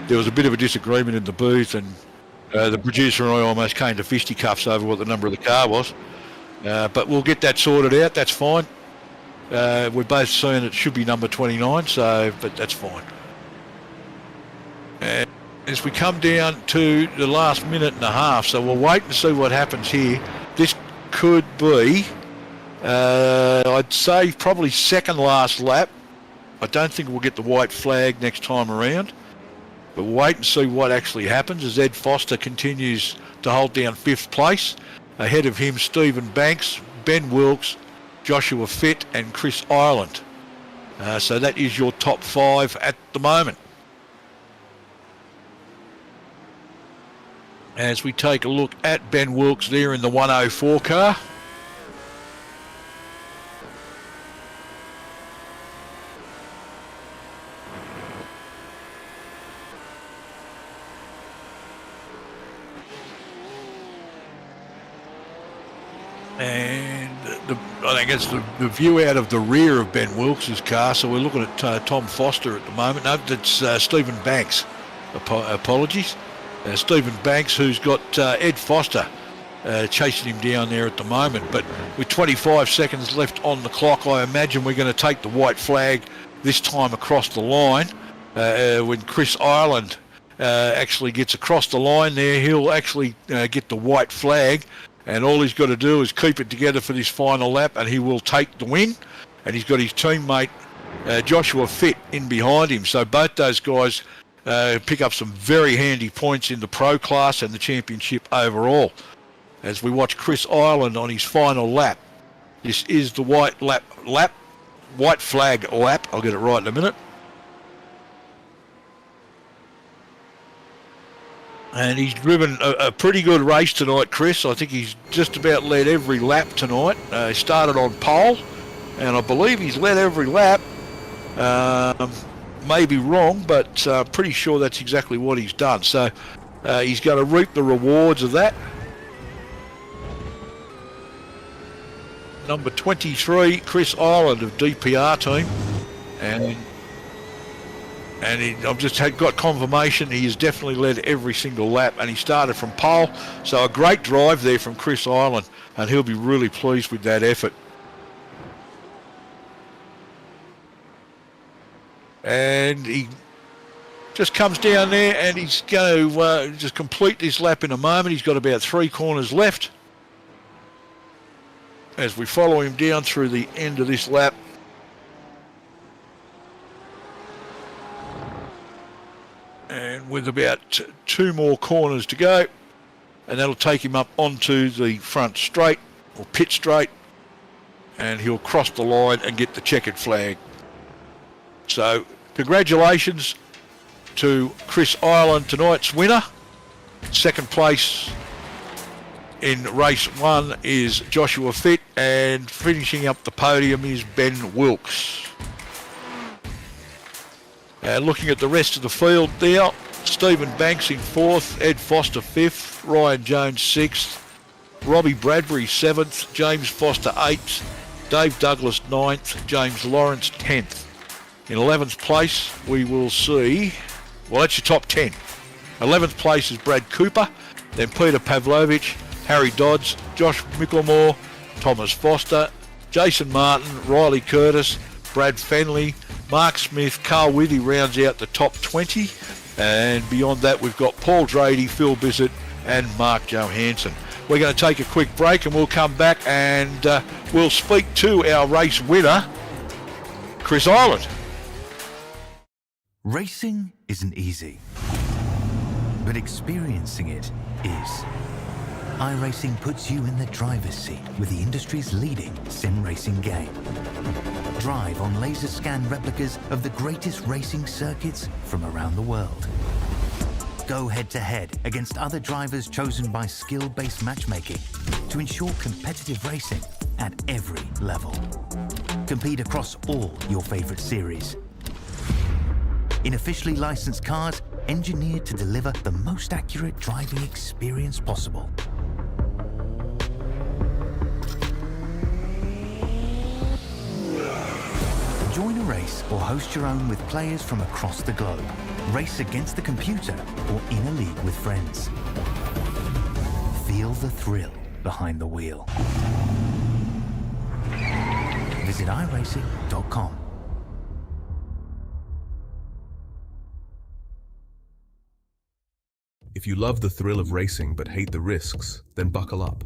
S5: there was a bit of a disagreement in the booth, and the producer and I almost came to fisticuffs over what the number of the car was. But we'll get that sorted out, that's fine. We're both seeing it should be number 29, but that's fine. And as we come down to the last minute and a half, so we'll wait and see what happens here. This could be, I'd say, probably second last lap. I don't think we'll get the white flag next time around, but we'll wait and see what actually happens as Ed Foster continues to hold down 5th place. Ahead of him, Stephen Banks, Ben Wilkes, Joshua Fitt and Chris Ireland. So that is your top 5 at the moment. As we take a look at Ben Wilkes there in the 104 car. And I think it's the view out of the rear of Ben Wilkes' car. So we're looking at Tom Foster at the moment. No, that's Stephen Banks. Apologies. Stephen Banks, who's got Ed Foster chasing him down there at the moment. But with 25 seconds left on the clock, I imagine we're going to take the white flag this time across the line. When Chris Ireland actually gets across the line there, he'll actually get the white flag. And all he's got to do is keep it together for this final lap, and he will take the win. And he's got his teammate Joshua Fitt in behind him. So both those guys pick up some very handy points in the pro class and the championship overall. As we watch Chris Ireland on his final lap. This is the white flag lap. I'll get it right in a minute. And he's driven a pretty good race tonight, Chris. I think he's just about led every lap tonight. He started on pole, and I believe he's led every lap. May be wrong, but pretty sure that's exactly what he's done. So he's going to reap the rewards of that. Number 23, Chris Ireland of DPR team. And I've just got confirmation he has definitely led every single lap, and he started from pole. So a great drive there from Chris Ireland, and he'll be really pleased with that effort. And he just comes down there, and he's going to just complete this lap in a moment. He's got about 3 corners left as we follow him down through the end of this lap. And with about 2 more corners to go, and that'll take him up onto the front straight, or pit straight. and he'll cross the line and get the checkered flag. So congratulations to Chris Ireland, tonight's winner. Second place in race 1 is Joshua Fitt, and finishing up the podium is Ben Wilkes. Looking at the rest of the field now, Stephen Banks in 4th, Ed Foster 5th, Ryan Jones 6th, Robbie Bradbury 7th, James Foster 8th, Dave Douglas 9th, James Lawrence 10th. In 11th place we will see, well, that's your top 10. 11th place is Brad Cooper, then Peter Pavlovich, Harry Dodds, Josh Micklemore, Thomas Foster, Jason Martin, Riley Curtis, Brad Fenley, Mark Smith, Carl Withy rounds out the top 20, and beyond that we've got Paul Drady, Phil Bissett and Mark Johansson. We're going to take a quick break and we'll come back and we'll speak to our race winner, Chris Ireland.
S1: Racing isn't easy, but experiencing it is. iRacing puts you in the driver's seat with the industry's leading sim racing game. Drive on laser scan replicas of the greatest racing circuits from around the world. Go head to head against other drivers chosen by skill-based matchmaking to ensure competitive racing at every level. Compete across all your favorite series. In officially licensed cars engineered to deliver the most accurate driving experience possible. Join a race or host your own with players from across the globe. Race against the computer or in a league with friends. Feel the thrill behind the wheel. Visit iRacing.com.
S2: If you love the thrill of racing but hate the risks, then buckle up.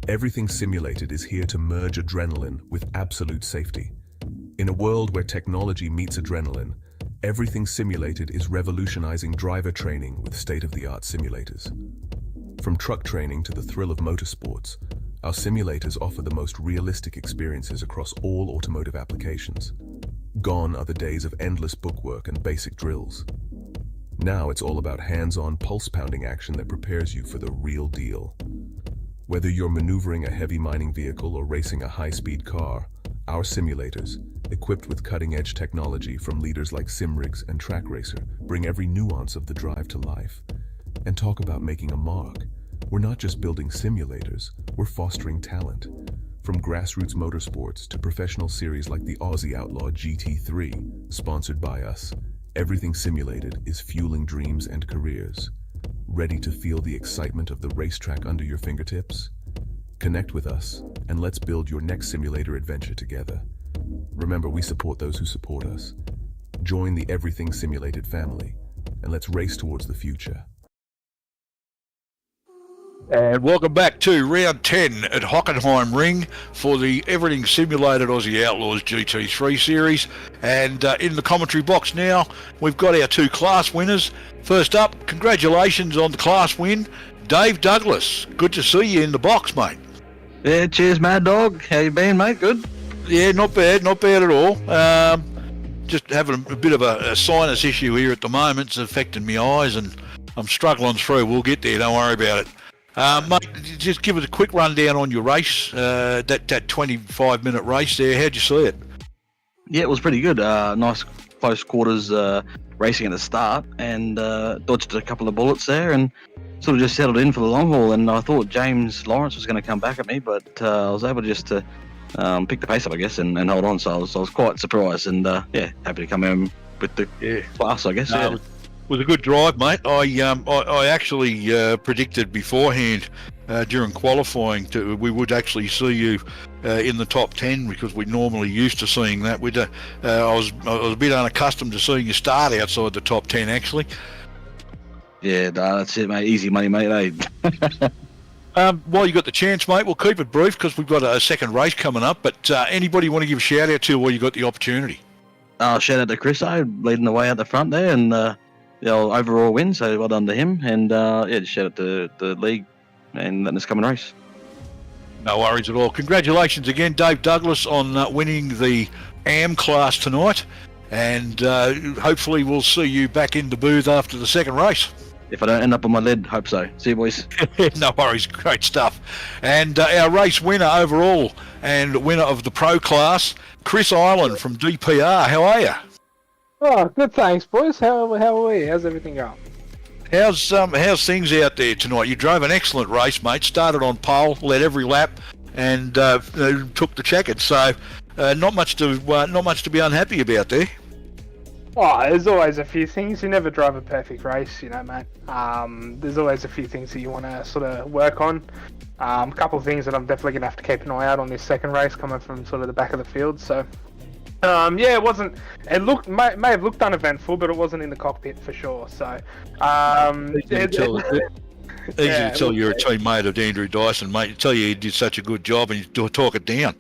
S2: Everything Simulated is here to merge adrenaline with absolute safety. In a world where technology meets adrenaline, Everything Simulated is revolutionizing driver training with state-of-the-art simulators. From truck training to the thrill of motorsports, our simulators offer the most realistic experiences across all automotive applications. Gone are the days of endless bookwork and basic drills. Now it's all about hands-on, pulse-pounding action that prepares you for the real deal. Whether you're maneuvering a heavy mining vehicle or racing a high-speed car, our simulators, equipped with cutting-edge technology from leaders like Simrigs and Track Racer, bring every nuance of the drive to life. And talk about making a mark. We're not just building simulators, we're fostering talent. From grassroots motorsports to professional series like the Aussie Outlaw GT3, sponsored by us, Everything Simulated is fueling dreams and careers. Ready to feel the excitement of the racetrack under your fingertips? Connect with us, and let's build your next simulator adventure together. Remember, we support those who support us. Join the Everything Simulated family, and let's race towards the future.
S5: And welcome back to round 10 at Hockenheimring for the Everything Simulated Aussie Outlaws GT3 series. And in the commentary box now, we've got our two class winners. First up, congratulations on the class win, Dave Douglas. Good to see you in the box, mate.
S6: Yeah, cheers, Mad Dog. How you been, mate? Good?
S5: Yeah, not bad at all. Just having a bit of a sinus issue here at the moment. It's affecting my eyes and I'm struggling through. We'll get there, don't worry about it. Mate, just give us a quick rundown on your race, that 25-minute race there. How'd you see it?
S6: Yeah, it was pretty good. Nice close quarters racing at the start, and dodged a couple of bullets there and sort of just settled in for the long haul. And I thought James Lawrence was going to come back at me, but I was able just to pick the pace up, I guess, and hold on. So I was quite surprised and, yeah, happy to come in with the class, I guess. Yeah.
S5: It was a good drive, mate. I actually predicted beforehand during qualifying we would actually see you in the top 10 because we're normally used to seeing that. I was a bit unaccustomed to seeing you start outside the top 10 actually.
S6: Yeah, that's it, mate. Easy money, mate.
S5: While you got the chance, mate, we'll keep it brief because we've got a second race coming up. But anybody you want to give a shout out to while you got the opportunity?
S6: Shout out to Chris, leading the way out the front there, and the overall win, so well done to him. And yeah, just shout out to the league and letting us come and race.
S5: No worries at all. Congratulations again, Dave Douglas, on winning the AM class tonight. And hopefully we'll see you back in the booth after the second race.
S6: If I don't end up on my lead, hope so. See you, boys.
S5: No worries, great stuff. And our race winner overall and winner of the pro class, Chris Island from DPR. How are you?
S7: Oh, good, thanks, boys. How are we? How's everything going?
S5: How's things out there tonight? You drove an excellent race, mate. Started on pole, led every lap, and took the checkered. So not much to be unhappy about there.
S7: Oh, there's always a few things. You never drive a perfect race, you know, mate. There's always a few things that you want to sort of work on. A couple of things that I'm definitely going to have to keep an eye out on this second race coming from sort of the back of the field. So, yeah, it wasn't. It may have looked uneventful, but it wasn't in the cockpit for sure. So,
S5: Easy to tell you're a teammate of Andrew Dyson, mate. Tell you he did such a good job, and you talk it down.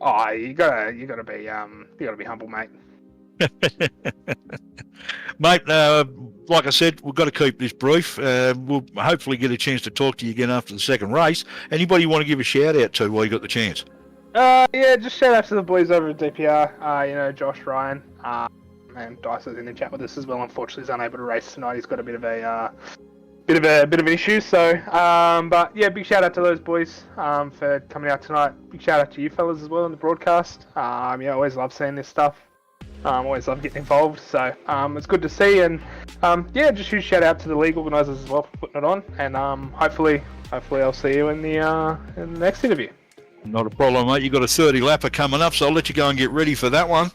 S7: Oh, you gotta be humble, mate.
S5: Mate, like I said, we've got to keep this brief. We'll hopefully get a chance to talk to you again after the second race. Anybody you want to give a shout out to while you got the chance?
S7: Yeah, just shout out to the boys over at DPR. You know, Josh, Ryan, and Dyson in the chat with us as well. Unfortunately, he's unable to race tonight. He's got a bit of an issue. So, but yeah, big shout out to those boys for coming out tonight. Big shout out to you fellas as well in the broadcast. Yeah, always love seeing this stuff. Always love getting involved, so it's good to see, and yeah, just huge shout out to the league organisers as well for putting it on, and hopefully I'll see you in the next interview.
S5: Not a problem, mate. You've got a 30 lapper coming up, so I'll let you go and get ready for that one.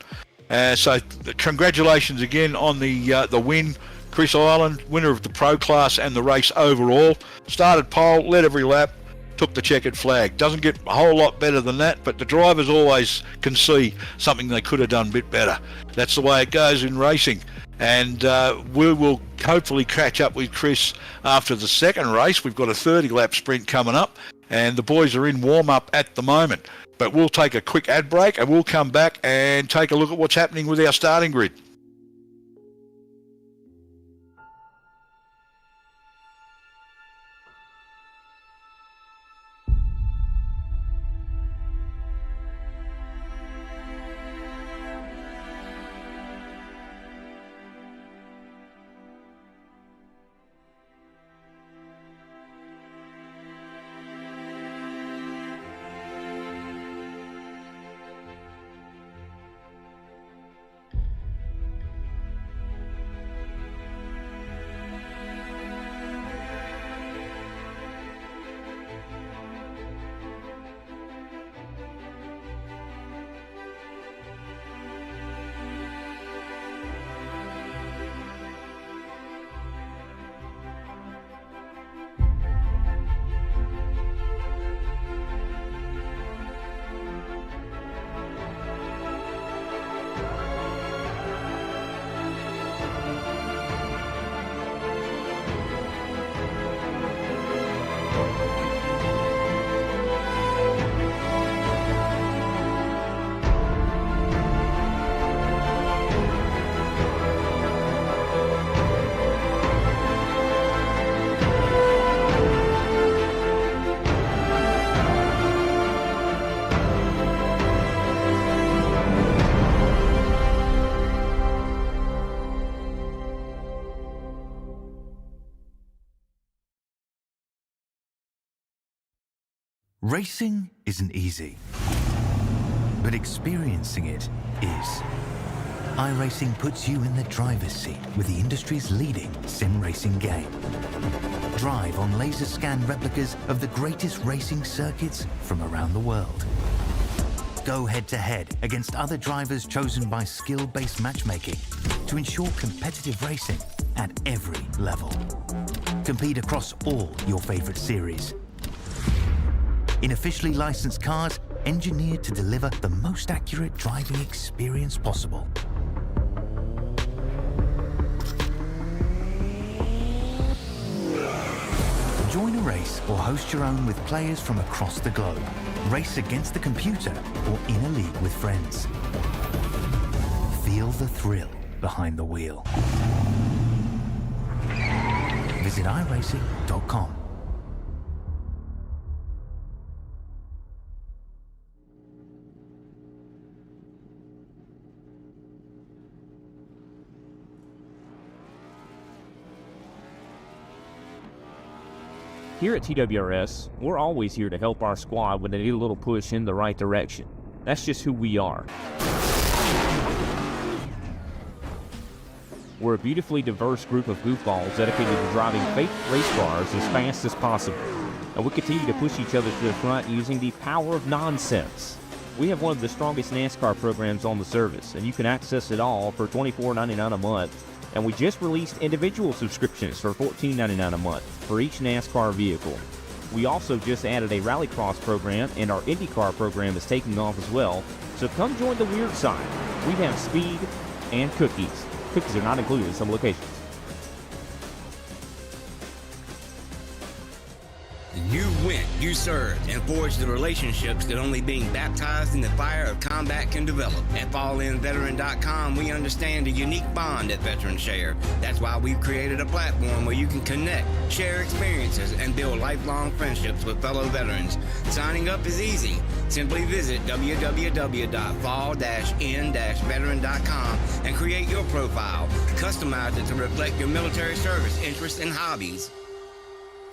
S5: So congratulations again on the win, Chris Island, winner of the pro class and the race overall. Started pole, led every lap, took the checkered flag. Doesn't get a whole lot better than that, but the drivers always can see something they could have done a bit better. That's the way it goes in racing. And we will hopefully catch up with Chris after the second race. We've got a 30-lap sprint coming up, and the boys are in warm-up at the moment. But we'll take a quick ad break, and we'll come back and take a look at what's happening with our starting grid.
S1: Racing isn't easy, but experiencing it is. iRacing puts you in the driver's seat with the industry's leading sim racing game. Drive on laser scan replicas of the greatest racing circuits from around the world. Go head-to-head against other drivers chosen by skill-based matchmaking to ensure competitive racing at every level. Compete across all your favorite series. In officially licensed cars, engineered to deliver the most accurate driving experience possible. Join a race or host your own with players from across the globe. Race against the computer or in a league with friends. Feel the thrill behind the wheel. Visit iRacing.com.
S3: Here at TWRS, we're always here to help our squad when they need a little push in the right direction. That's just who we are. We're a beautifully diverse group of goofballs dedicated to driving fake race cars as fast as possible. And we continue to push each other to the front using the power of nonsense. We have one of the strongest NASCAR programs on the service, and you can access it all for $24.99 a month. And we just released individual subscriptions for $14.99 a month for each NASCAR vehicle. We also just added a Rallycross program, and our IndyCar program is taking off as well. So come join the weird side. We have speed and cookies. Cookies are not included in some locations.
S4: You went, you served, and forged the relationships that only being baptized in the fire of combat can develop. At FallInVeteran.com, we understand the unique bond that veterans share. That's why we've created a platform where you can connect, share experiences, and build lifelong friendships with fellow veterans. Signing up is easy. Simply visit www.fall-in-veteran.com and create your profile. Customize it to reflect your military service interests and hobbies.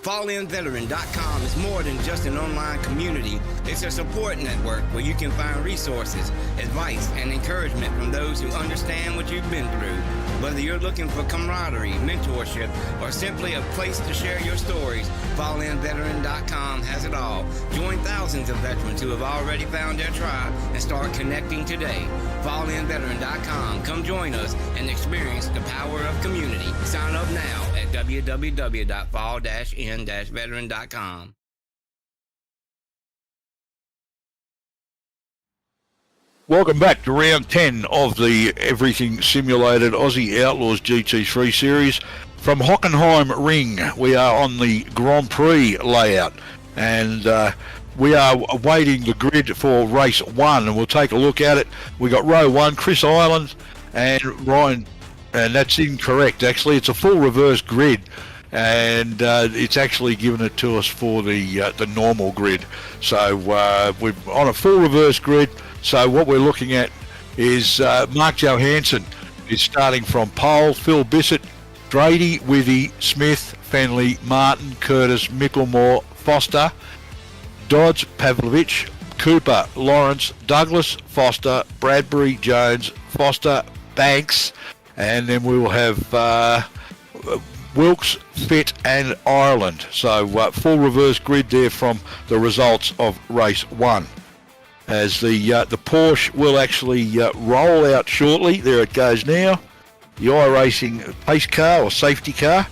S4: FallInVeteran.com is more than just an online community. It's a support network where you can find resources, advice, and encouragement from those who understand what you've been through. Whether you're looking for camaraderie, mentorship, or simply a place to share your stories, FallInVeteran.com has it all. Join thousands of veterans who have already found their tribe and start connecting today. FallInVeteran.com. Come join us and experience the power of community. Sign up now at www.fall-in-veteran.com.
S5: Welcome back to round 10 of the Everything Simulated Aussie Outlaws GT3 series. From Hockenheimring, we are on the Grand Prix layout, and we are awaiting the grid for race 1, and we'll take a look at it. We got row 1, Chris Island and Ryan, and that's incorrect actually. It's a full reverse grid, and it's actually given it to us for the normal grid. So we're on a full reverse grid. So what we're looking at is Mark Johansson is starting from pole, Phil Bissett, Drady, Withy, Smith, Fenley, Martin, Curtis, Micklemore, Foster, Dodds, Pavlovich, Cooper, Lawrence, Douglas, Foster, Bradbury, Jones, Foster, Banks, and then we will have Wilkes, Fitt and Ireland. So full reverse grid there from the results of race 1. As the Porsche will actually roll out shortly. There it goes now. The iRacing pace car or safety car,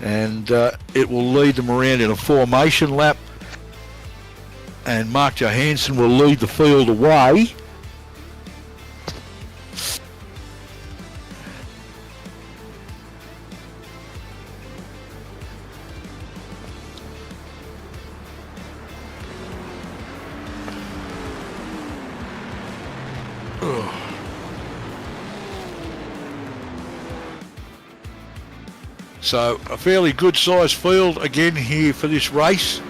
S5: and it will lead them around in a formation lap, and Mark Johansson will lead the field away. So a fairly good sized field again here for this race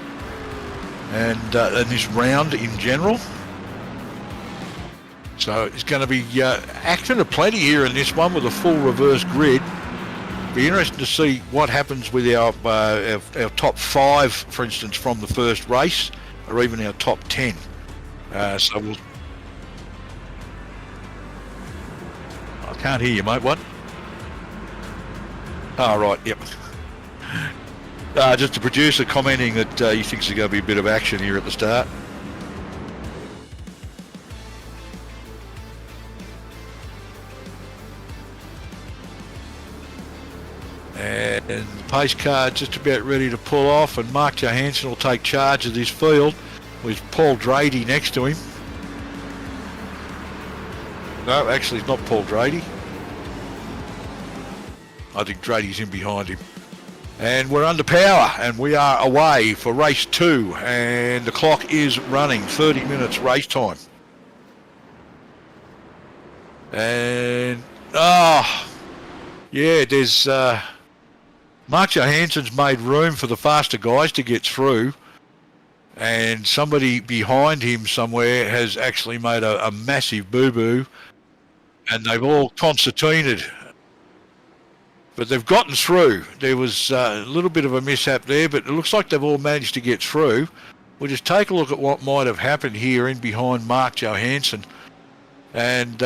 S5: and this round in general. So it's going to be action aplenty here in this one with a full reverse grid. Be interesting to see what happens with our top 5, for instance, from the first race, or even our top 10. So we'll... I can't hear you, mate. What? Oh, right, yep. Just the producer commenting that he thinks there's going to be a bit of action here at the start. And the pace car just about ready to pull off, and Mark Johansson will take charge of this field with Paul Drady next to him. No, actually it's not Paul Drady. I think Drady's in behind him. And we're under power, and we are away for race 2, and the clock is running, 30 minutes race time. And, yeah, there's, Mark Johansson's made room for the faster guys to get through, and somebody behind him somewhere has actually made a massive boo-boo, and they've all concertinaed but they've gotten through. There was a little bit of a mishap there, but it looks like they've all managed to get through. We'll just take a look at what might have happened here in behind Mark Johansson. And,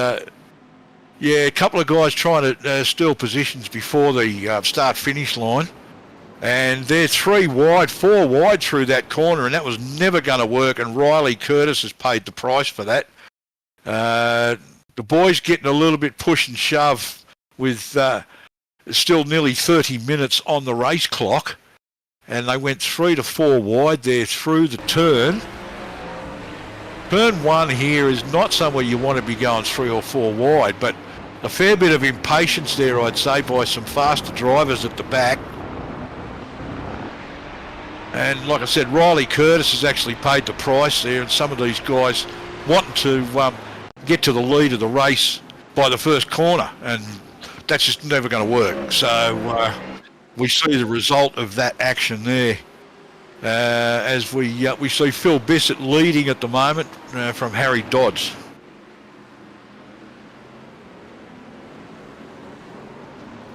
S5: yeah, a couple of guys trying to steal positions before the start-finish line. And they're 4 wide through that corner, and that was never going to work, and Riley Curtis has paid the price for that. The boys getting a little bit push and shove with still nearly 30 minutes on the race clock, and they went 3 to 4 wide there through the turn. Turn 1 here is not somewhere you want to be going 3 or 4 wide, but a fair bit of impatience there, I'd say, by some faster drivers at the back. And like I said, Riley Curtis has actually paid the price there, and some of these guys wanting to get to the lead of the race by the first corner, and that's just never going to work. So we see the result of that action there as we see Phil Bissett leading at the moment from Harry Dodds.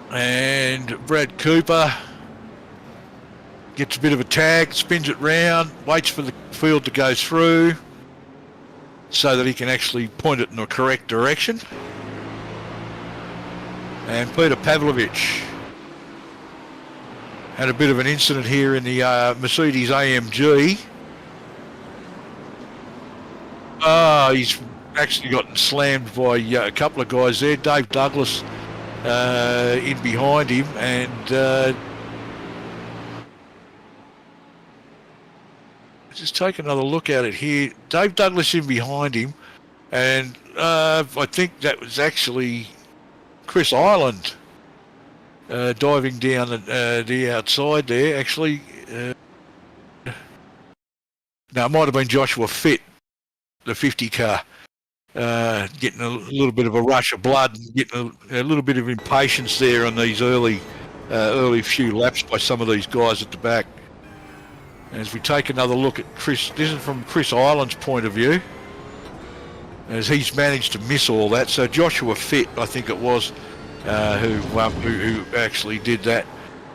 S5: And Brad Cooper gets a bit of a tag, spins it round, waits for the field to go through so that he can actually point it in the correct direction. And Peter Pavlovich had a bit of an incident here in the Mercedes AMG. He's actually gotten slammed by a couple of guys there. Dave Douglas in behind him, and just take another look at it here. Dave Douglas in behind him, and I think that was actually Chris Ireland diving down the outside there. Actually, no, it might have been Joshua Fitt, the 50 car, getting a little bit of a rush of blood and getting a little bit of impatience there on these early few laps by some of these guys at the back. As we take another look at Chris, this is from Chris Ireland's point of view, as he's managed to miss all that. So Joshua Fitt, I think it was, who actually did that.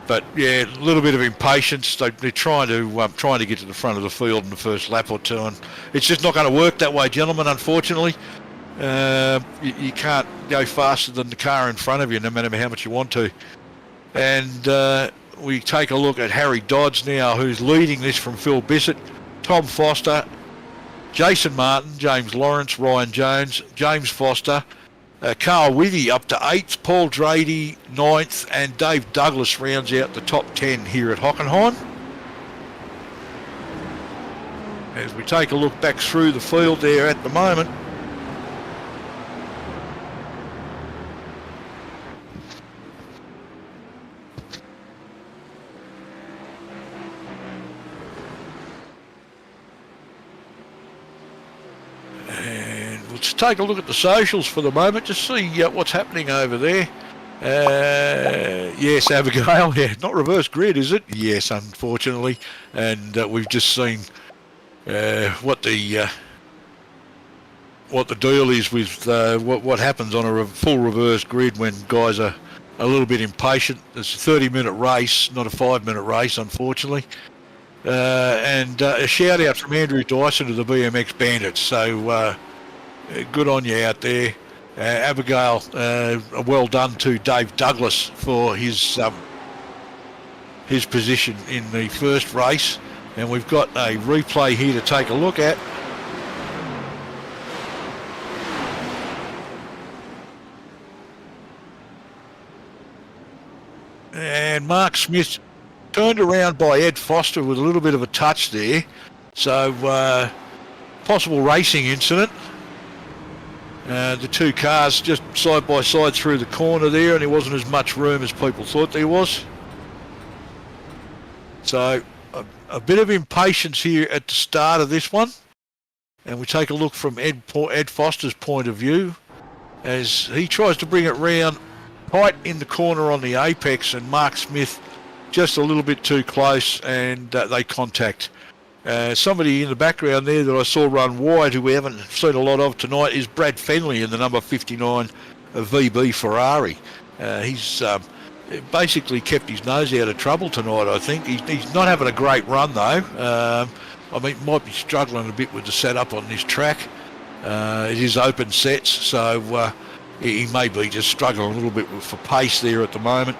S5: But yeah, a little bit of impatience. They're trying to get to the front of the field in the first lap or two, and it's just not going to work that way, gentlemen. Unfortunately, you can't go faster than the car in front of you, no matter how much you want to. And we take a look at Harry Dodds now, who's leading this from Phil Bissett, Tom Foster, Jason Martin, James Lawrence, Ryan Jones, James Foster, Carl Withy up to 8th, Paul Drady 9th, and Dave Douglas rounds out the top 10 here at Hockenheim. As we take a look back through the field there at the moment, let's take a look at the socials for the moment, just see what's happening over there. Yes, Abigail, yeah, not reverse grid, is it? Yes, unfortunately. And we've just seen what the deal is with what happens on a full reverse grid when guys are a little bit impatient. It's a 30-minute race, not a 5-minute race, unfortunately. And a shout out from Andrew Dyson to the BMX Bandits. So good on you out there. Abigail, well done to Dave Douglas for his position in the first race. And we've got a replay here to take a look at. And Mark Smith turned around by Ed Foster with a little bit of a touch there. So possible racing incident. The two cars just side by side through the corner there, and there wasn't as much room as people thought there was. So a bit of impatience here at the start of this one. And we take a look from Ed Foster's point of view as he tries to bring it round tight in the corner on the apex, and Mark Smith just a little bit too close, and they contact. Somebody in the background there that I saw run wide, who we haven't seen a lot of tonight, is Brad Fenley in the number 59 of VB Ferrari. He's basically kept his nose out of trouble tonight, I think. He's not having a great run, though. I mean, might be struggling a bit with the setup on this track. It is open sets, so he may be just struggling a little bit for pace there at the moment.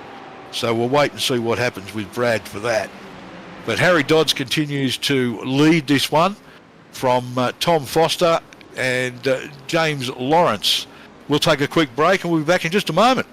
S5: So we'll wait and see what happens with Brad for that. But Harry Dodds continues to lead this one from Tom Foster and James Lawrence. We'll take a quick break and we'll be back in just a moment.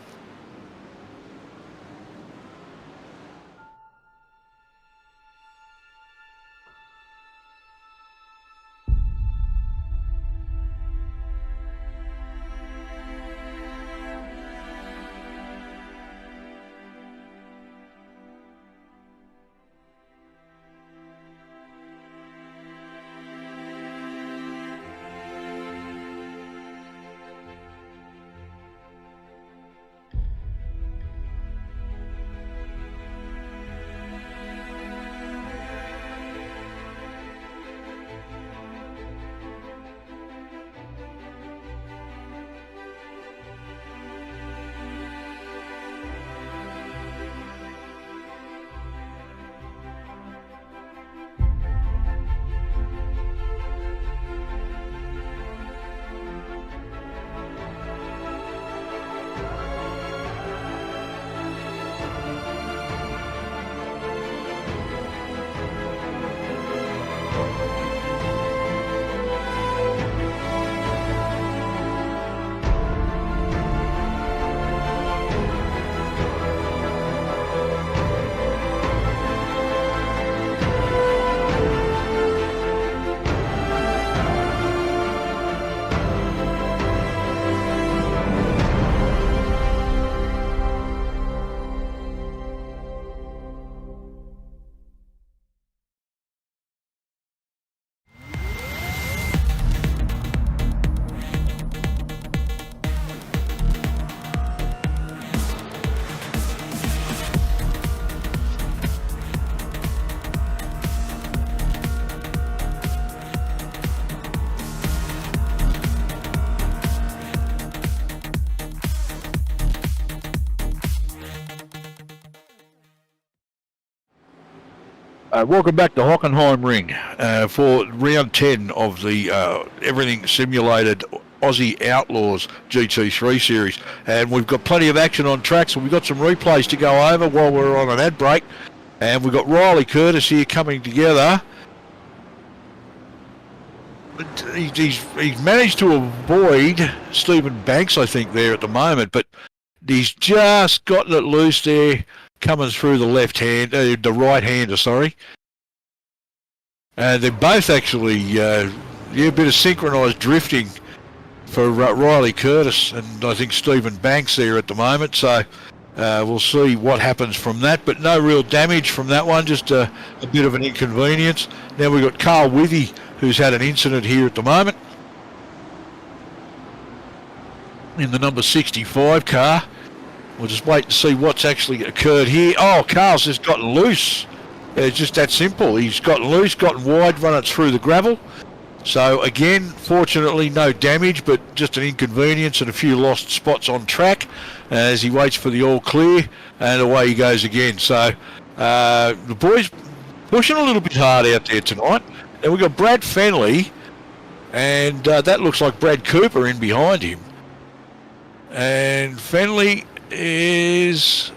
S5: Welcome back to Hockenheimring for round 10 of the everything simulated Aussie Outlaws GT3 series. And we've got plenty of action on track, so we've got some replays to go over while we're on an ad break. And we've got Riley Curtis here coming together. He's managed to avoid Stephen Banks, I think, there at the moment, but he's just gotten it loose there, coming through the left hand, the right hander, sorry. They're both actually, a bit of synchronised drifting for Riley Curtis and I think Stephen Banks there at the moment. So we'll see what happens from that, but no real damage from that one, just a bit of an inconvenience. Now we've got Carl Withy, who's had an incident here at the moment in the number 65 car. We'll just wait to see what's actually occurred here. Oh, Carl's just gotten loose. It's just that simple. He's gotten loose, gotten wide, run it through the gravel. So again, fortunately no damage, but just an inconvenience and a few lost spots on track as he waits for the all clear, and away he goes again. So the boys pushing a little bit hard out there tonight. And we've got Brad Fenley, and that looks like Brad Cooper in behind him. And Fenley is...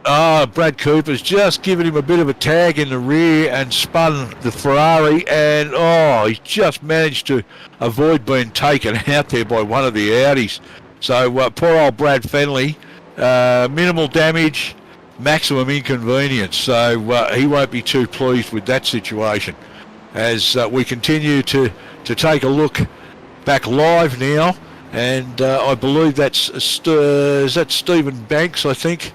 S5: Brad Cooper's just given him a bit of a tag in the rear and spun the Ferrari, and he's just managed to avoid being taken out there by one of the Audis. So poor old Brad Fenley, minimal damage, maximum inconvenience. So he won't be too pleased with that situation. As we continue to take a look back live now, and I believe that's is that Stephen Banks, I think.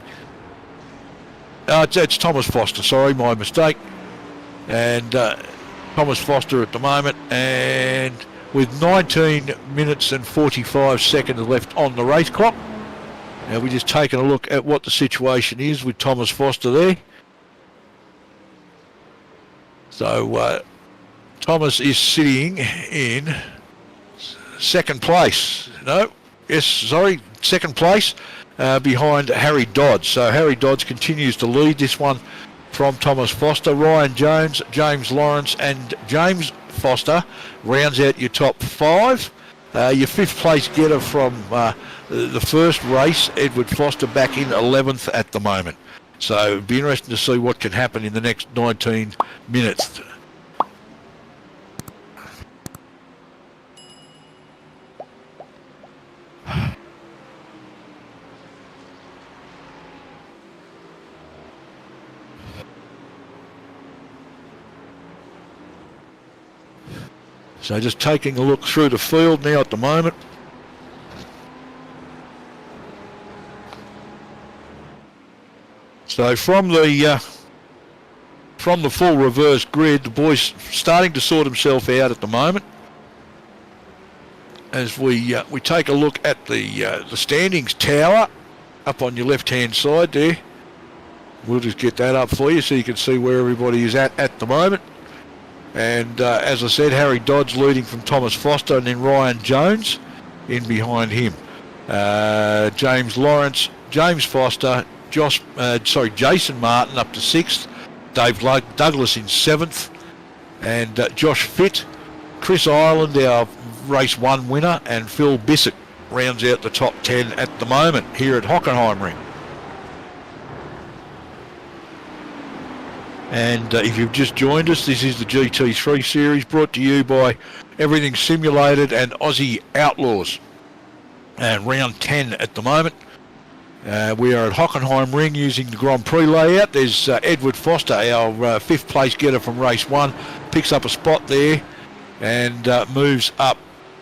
S5: It's Thomas Foster, sorry, my mistake. And Thomas Foster at the moment, and with 19 minutes and 45 seconds left on the race clock. Now we're just taking a look at what the situation is with Thomas Foster there. So Thomas is sitting in second place. No, second place behind Harry Dodds. So Harry Dodds continues to lead this one from Thomas Foster. Ryan Jones, James Lawrence and James Foster rounds out your top 5. Your 5th place getter from the first race, Edward Foster, back in 11th at the moment. So it'd be interesting to see what can happen in the next 19 minutes. So just taking a look through the field now at the moment. So from the full reverse grid, the boys starting to sort himself out at the moment. As we take a look at the standings tower up on your left-hand side there. We'll just get that up for you so you can see where everybody is at the moment. And as I said, Harry Dodds leading from Thomas Foster, and then Ryan Jones in behind him. James Lawrence, James Foster, Jason Martin up to 6th, Dave Douglas in 7th, and Josh Fitt, Chris Ireland, our race 1 winner, and Phil Bissett rounds out the top 10 at the moment here at Hockenheimring. And if you've just joined us, this is the GT3 series brought to you by Everything Simulated and Aussie Outlaws. And round 10 at the moment. We are at Hockenheimring using the Grand Prix layout. There's Edward Foster, our 5th place getter from race 1, picks up a spot there and moves up,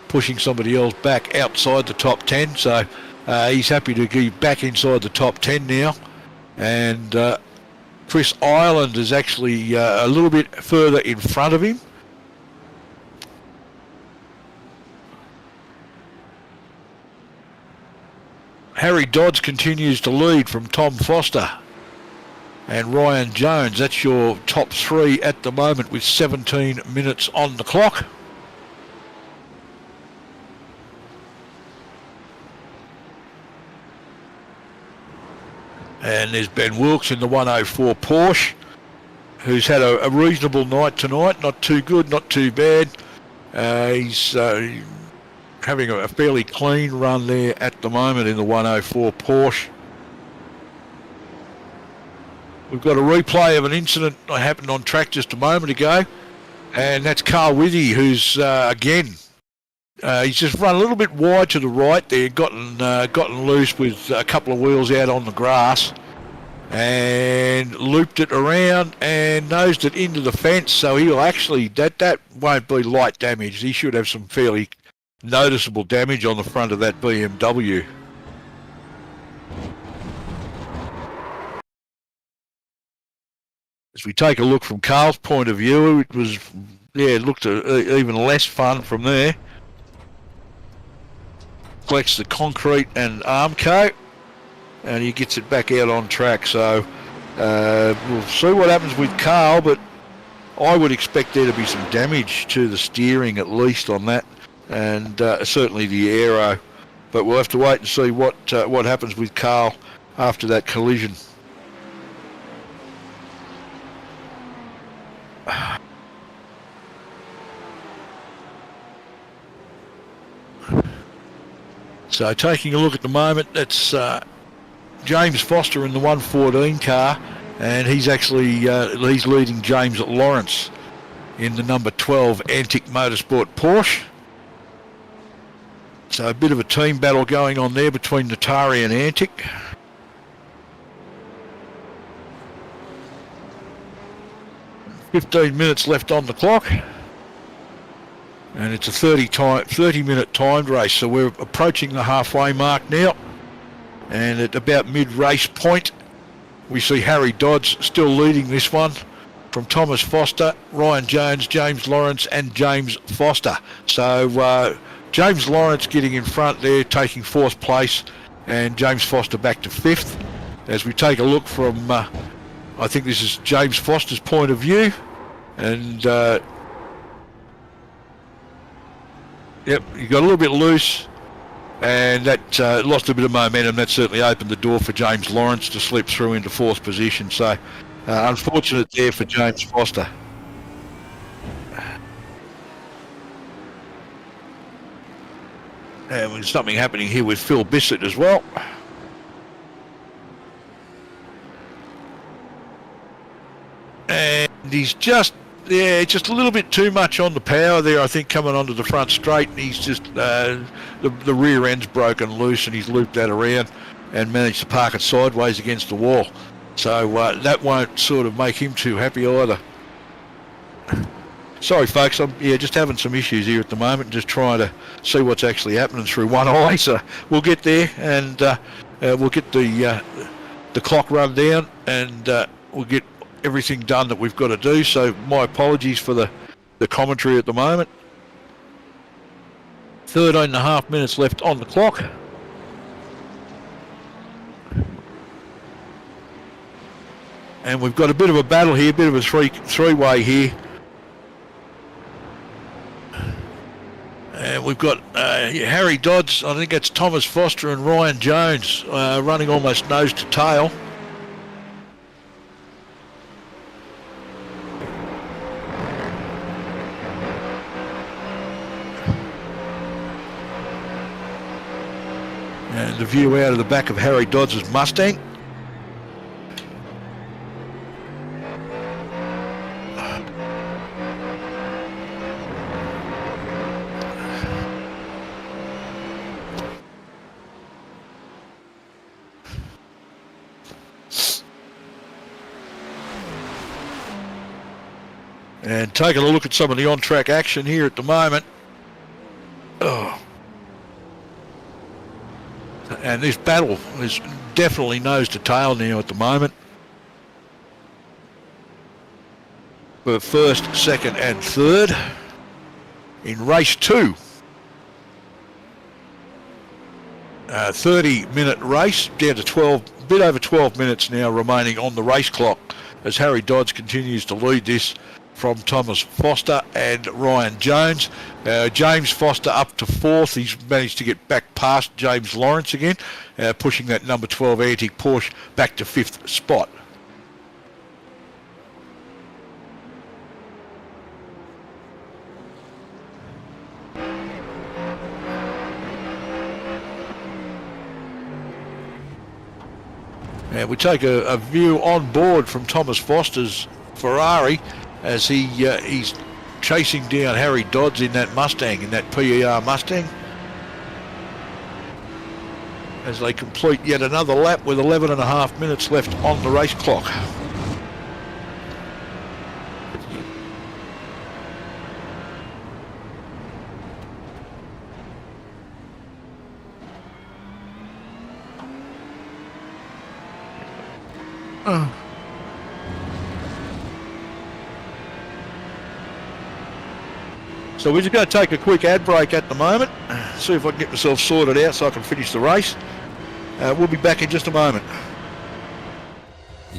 S5: pushing somebody else back outside the top 10. So he's happy to be back inside the top 10 now. And Chris Ireland is actually a little bit further in front of him. Harry Dodds continues to lead from Tom Foster and Ryan Jones. That's your top 3 at the moment with 17 minutes on the clock. And there's Ben Wilkes in the 104 Porsche, who's had a reasonable night tonight. Not too good, not too bad. He's having a fairly clean run there at the moment in the 104 Porsche. We've got a replay of an incident that happened on track just a moment ago, and that's Carl Withy, who's again, he's just run a little bit wide to the right there, gotten loose with a couple of wheels out on the grass, and looped it around and nosed it into the fence. So he'll actually, that won't be light damage. He should have some fairly noticeable damage on the front of that BMW. As we take a look from Carl's point of view, it was, it looked even less fun from there. Collects the concrete and arm coat, and he gets it back out on track. So we'll see what happens with Carl, but I would expect there to be some damage to the steering at least on that, and certainly the aero. But we'll have to wait and see what happens with Carl after that collision. So taking a look at the moment, that's James Foster in the 114 car, and he's actually he's leading James Lawrence in the number 12 Antic Motorsport Porsche. So a bit of a team battle going on there between Natari and Antic. "15 minutes left on the clock, and it's a 30-minute timed race, so we're approaching the halfway mark now. And at about mid-race point, we see Harry Dodds still leading this one from Thomas Foster, Ryan Jones, James Lawrence and James Foster. So James Lawrence getting in front there, taking 4th place, and James Foster back to 5th. As we take a look from, I think this is James Foster's point of view, and yep, he got a little bit loose and that lost a bit of momentum. That certainly opened the door for James Lawrence to slip through into fourth position. So unfortunate there for James Foster. And there's something happening here with Phil Bissett as well. And he's just a little bit too much on the power there, I think, coming onto the front straight. And he's just, the rear end's broken loose and he's looped that around and managed to park it sideways against the wall. So that won't sort of make him too happy either. Sorry, folks, I'm just having some issues here at the moment, just trying to see what's actually happening through one eye. So we'll get there, and we'll get the clock run down, and we'll get everything done that we've got to do. So my apologies for the commentary at the moment. 13.5 minutes left on the clock. And we've got a bit of a battle here, a bit of a three-way here. And we've got Harry Dodds, I think that's Thomas Foster and Ryan Jones running almost nose to tail. And the view out of the back of Harry Dodds' Mustang. And taking a look at some of the on-track action here at the moment. Oh. And this battle is definitely nose to tail now at the moment. For first, second and third in race 2. 30-minute race, down to 12, a bit over 12 minutes now remaining on the race clock as Harry Dodds continues to lead this from Thomas Foster and Ryan Jones. James Foster up to 4th. He's managed to get back past James Lawrence again, pushing that number 12 antique Porsche back to 5th spot. And we take a view on board from Thomas Foster's Ferrari as he's chasing down Harry Dodds in that Mustang, in that PER Mustang, as they complete yet another lap with 11.5 minutes left on the race clock. So we're just going to take a quick ad break at the moment, see if I can get myself sorted out so I can finish the race. We'll be back in just a moment.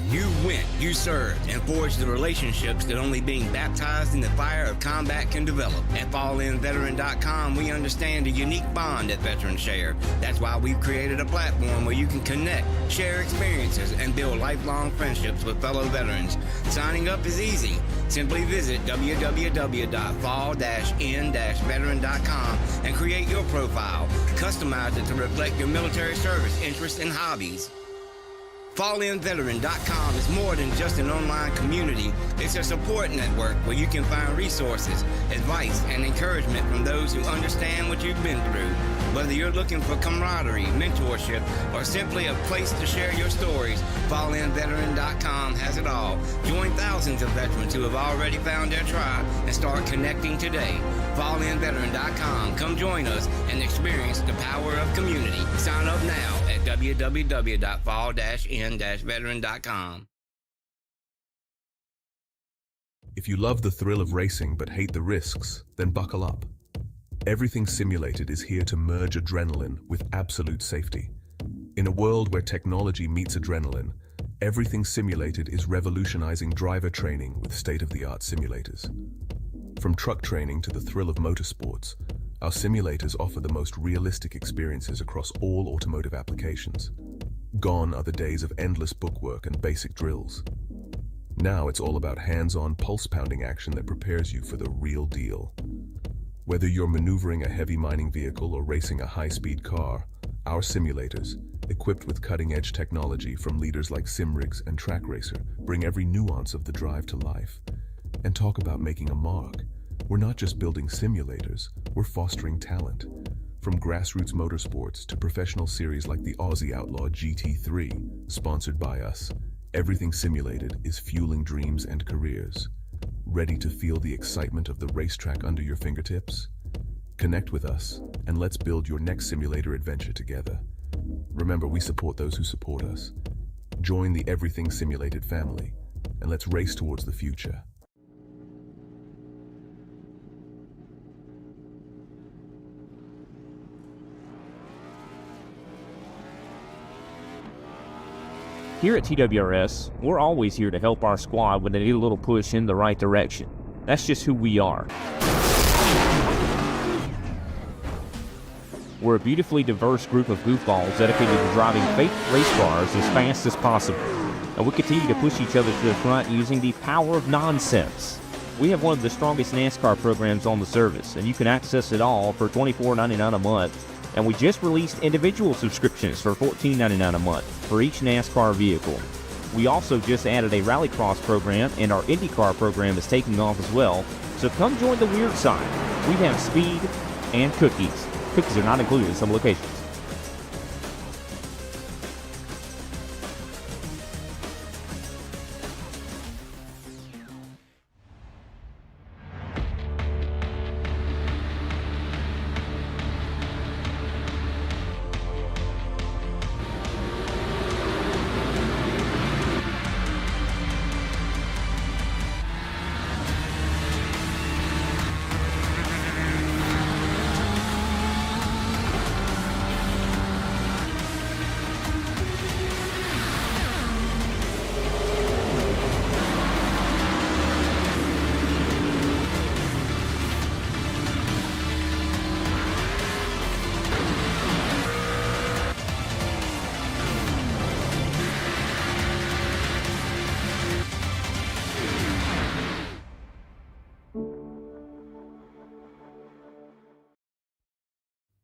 S4: You went, you served, and forged the relationships that only being baptized in the fire of combat can develop. At FallInVeteran.com, we understand the unique bond that veterans share. That's why we've created a platform where you can connect, share experiences, and build lifelong friendships with fellow veterans. Signing up is easy. Simply visit www.fall-in-veteran.com and create your profile. Customize it to reflect your military service interests and hobbies. FallInVeteran.com is more than just an online community. It's a support network where you can find resources, advice, and encouragement from those who understand what you've been through. Whether you're looking for camaraderie, mentorship, or simply a place to share your stories, FallInVeteran.com has it all. Join thousands of veterans who have already found their tribe and start connecting today. FallInVeteran.com. Come join us and experience the power of community. Sign up now at www.fall-in-veteran.com.
S2: If you love the thrill of racing but hate the risks, then buckle up. Everything Simulated is here to merge adrenaline with absolute safety. In a world where technology meets adrenaline, Everything Simulated is revolutionizing driver training with state-of-the-art simulators. From truck training to the thrill of motorsports, Our simulators offer the most realistic experiences across all automotive applications. Gone are the days of endless bookwork and basic drills. Now it's all about hands-on, pulse-pounding action that prepares you for the real deal. Whether you're maneuvering a heavy mining vehicle or racing a high-speed car, our simulators, equipped with cutting-edge technology from leaders like SimRigs and Track Racer, bring every nuance of the drive to life. And talk about making a mark. We're not just building simulators, we're fostering talent. From grassroots motorsports to professional series like the Aussie Outlaw GT3, sponsored by us, everything simulated is fueling dreams and careers. Ready to feel the excitement of the racetrack under your fingertips? Connect with us, and let's build your next simulator adventure together. Remember, we support those who support us. Join the Everything Simulated family, and let's race towards the future.
S3: Here at TWRS, we're always here to help our squad when they need a little push in the right direction. That's just who we are. We're a beautifully diverse group of goofballs dedicated to driving fake race cars as fast as possible. And we continue to push each other to the front using the power of nonsense. We have one of the strongest NASCAR programs on the service, and you can access it all for $24.99 a month. And we just released individual subscriptions for $14.99 a month for each NASCAR vehicle. We also just added a Rallycross program, and our IndyCar program is taking off as well. So come join the weird side. We have speed and cookies. Cookies are not included in some locations.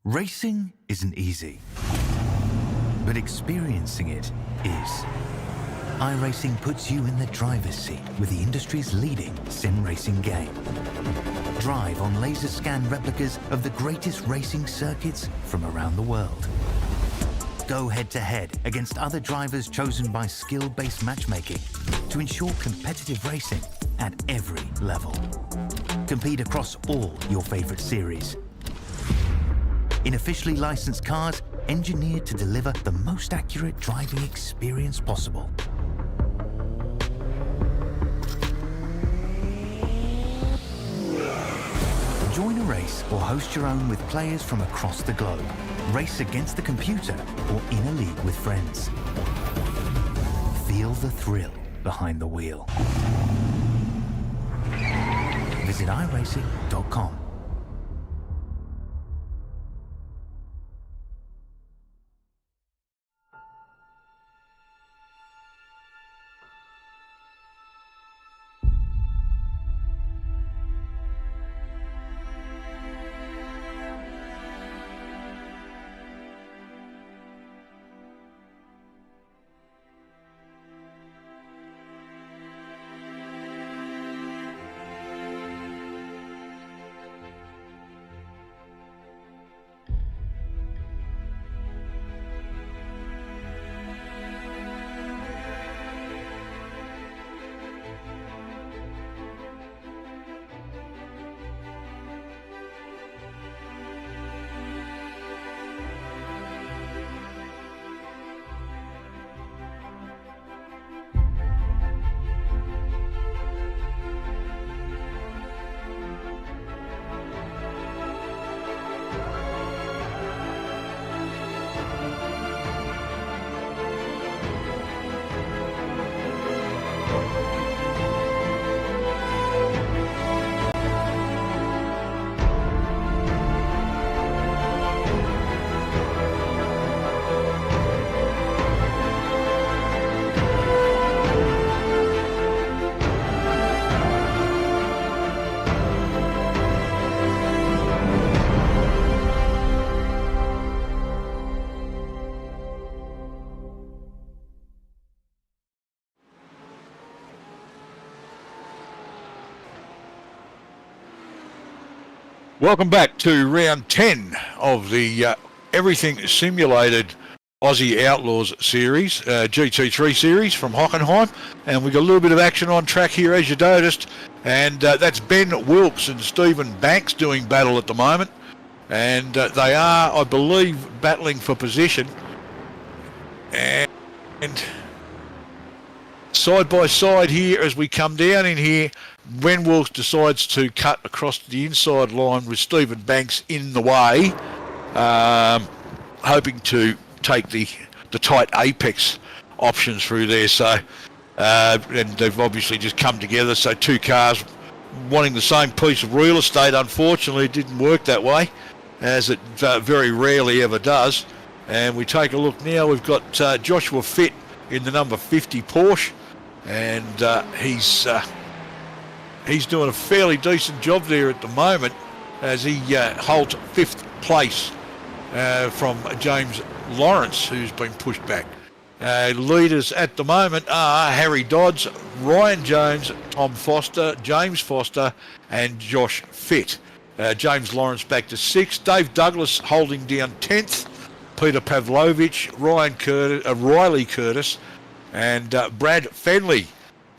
S1: Racing isn't easy, but experiencing it is. iRacing puts you in the driver's seat with the industry's leading sim racing game. Drive on laser scan replicas of the greatest racing circuits from around the world. Go head-to-head against other drivers chosen by skill-based matchmaking to ensure competitive racing at every level. Compete across all your favorite series. In officially licensed cars, engineered to deliver the most accurate driving experience possible. Join a race or host your own with players from across the globe. Race against the computer or in a league with friends. Feel the thrill behind the wheel. Visit iRacing.com.
S5: Welcome back to round 10 of the Everything Simulated Aussie Outlaws series, GT3 series from Hockenheim. And we've got a little bit of action on track here, as you noticed. And that's Ben Wilkes and Stephen Banks doing battle at the moment. And they are, I believe, battling for position. And side by side here, as we come down in here, Ben Wilkes decides to cut across the inside line with Stephen Banks in the way, hoping to take the tight apex options through there. So, and they've obviously just come together. So two cars wanting the same piece of real estate. Unfortunately, it didn't work that way, as it very rarely ever does. And we take a look now. We've got Joshua Fitt in the number 50 Porsche, and he's doing a fairly decent job there at the moment, as he holds 5th place from James Lawrence, who's been pushed back. Leaders at the moment are Harry Dodds, Ryan Jones, Tom Foster, James Foster, and Josh Fitt. James Lawrence back to 6th. Dave Douglas holding down 10th. Peter Pavlovich, Riley Curtis, and Brad Fenley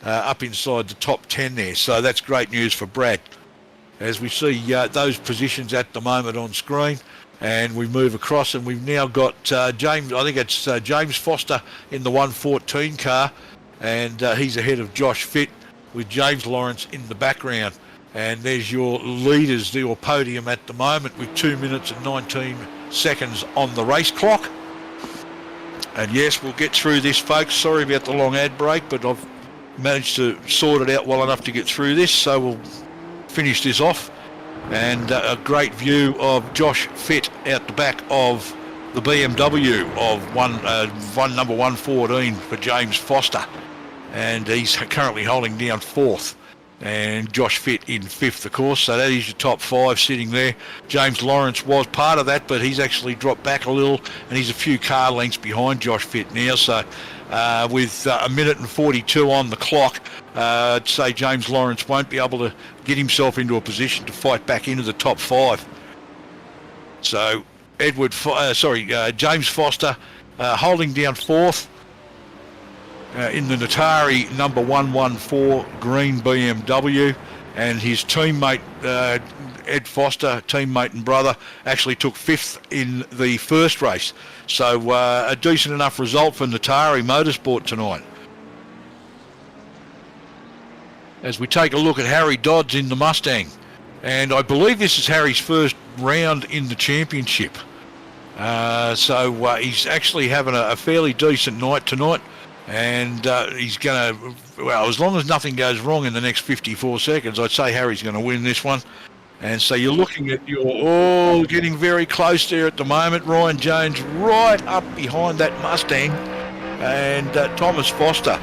S5: up inside the top 10 there. So that's great news for Brad. As we see those positions at the moment on screen, and we move across, and we've now got James, I think it's James Foster in the 114 car, and he's ahead of Josh Fitt with James Lawrence in the background. And there's your leaders, your podium at the moment, with 2 minutes and 19 seconds on the race clock. And yes, we'll get through this, folks. Sorry about the long ad break, but I've managed to sort it out well enough to get through this, so we'll finish this off. And a great view of Josh Fitt out the back of the BMW of number 114 for James Foster, and he's currently holding down 4th. And Josh Fitt in 5th, of course. So that is your top 5 sitting there. James Lawrence was part of that, but he's actually dropped back a little, and he's a few car lengths behind Josh Fitt now. So with a minute and 42 on the clock, I'd say James Lawrence won't be able to get himself into a position to fight back into the top 5. So James Foster holding down 4th. In the Natari number 114 green BMW, and his teammate Ed Foster, teammate and brother, actually took 5th in the first race. So a decent enough result for Natari Motorsport tonight. As we take a look at Harry Dodds in the Mustang, and I believe this is Harry's first round in the championship. So he's actually having a fairly decent night tonight. And he's going to, well, as long as nothing goes wrong in the next 54 seconds, I'd say Harry's going to win this one. And so you're looking at getting very close there at the moment. Ryan Jones right up behind that Mustang, and Thomas Foster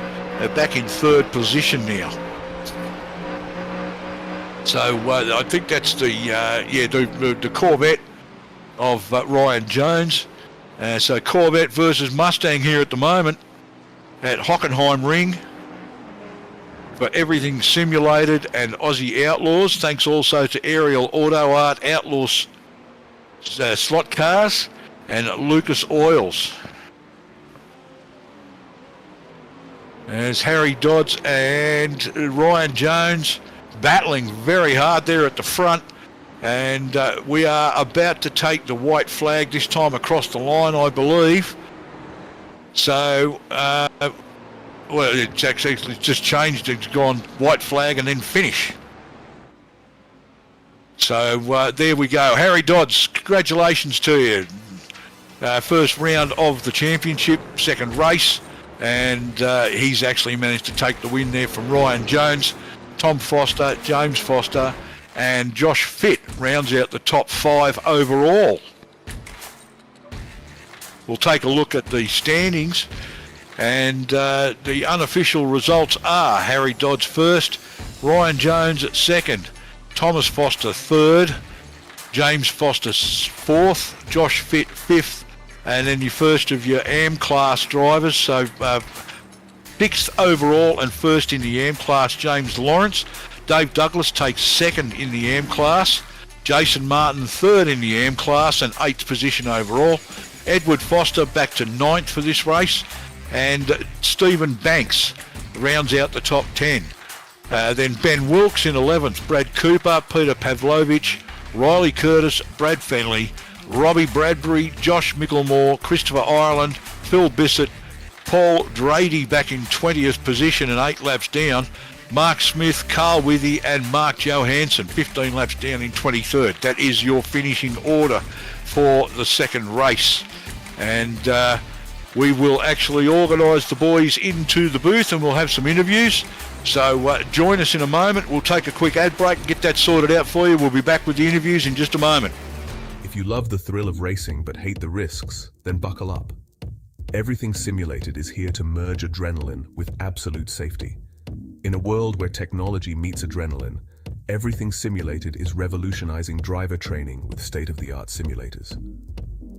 S5: back in 3rd position now. So I think that's the Corvette of Ryan Jones. So Corvette versus Mustang here at the moment at Hockenheimring for Everything Simulated and Aussie Outlaws. Thanks also to Aerial Auto Art, Outlaws Slot Cars, and Lucas Oils. There's Harry Dodds and Ryan Jones battling very hard there at the front. And we are about to take the white flag this time across the line, I believe. So, it's actually just changed. It's gone white flag and then finish. So there we go. Harry Dodds, congratulations to you. First round of the championship, 2nd race, and he's actually managed to take the win there from Ryan Jones. Tom Foster, James Foster, and Josh Fitt rounds out the top 5 overall. We'll take a look at the standings, and the unofficial results are Harry Dodds 1st, Ryan Jones at 2nd, Thomas Foster 3rd, James Foster 4th, Josh Fitt 5th, and then your first of your AM class drivers. So 6th overall and 1st in the AM class, James Lawrence. Dave Douglas takes 2nd in the AM class. Jason Martin third in the AM class and 8th position overall. Edward Foster back to 9th for this race, and Stephen Banks rounds out the top 10. Then Ben Wilkes in 11th, Brad Cooper, Peter Pavlovich, Riley Curtis, Brad Fenley, Robbie Bradbury, Josh Micklemore, Christopher Ireland, Phil Bissett, Paul Drady back in 20th position and 8 laps down, Mark Smith, Carl Withy and Mark Johansson 15 laps down in 23rd. That is your finishing order for the second race. And we will actually organise the boys into the booth and we'll have some interviews. So join us in a moment. We'll take a quick ad break and get that sorted out for you. We'll be back with the interviews in just a moment.
S2: If you love the thrill of racing but hate the risks, then buckle up. Everything Simulated is here to merge adrenaline with absolute safety. In a world where technology meets adrenaline, Everything Simulated is revolutionizing driver training with state-of-the-art simulators.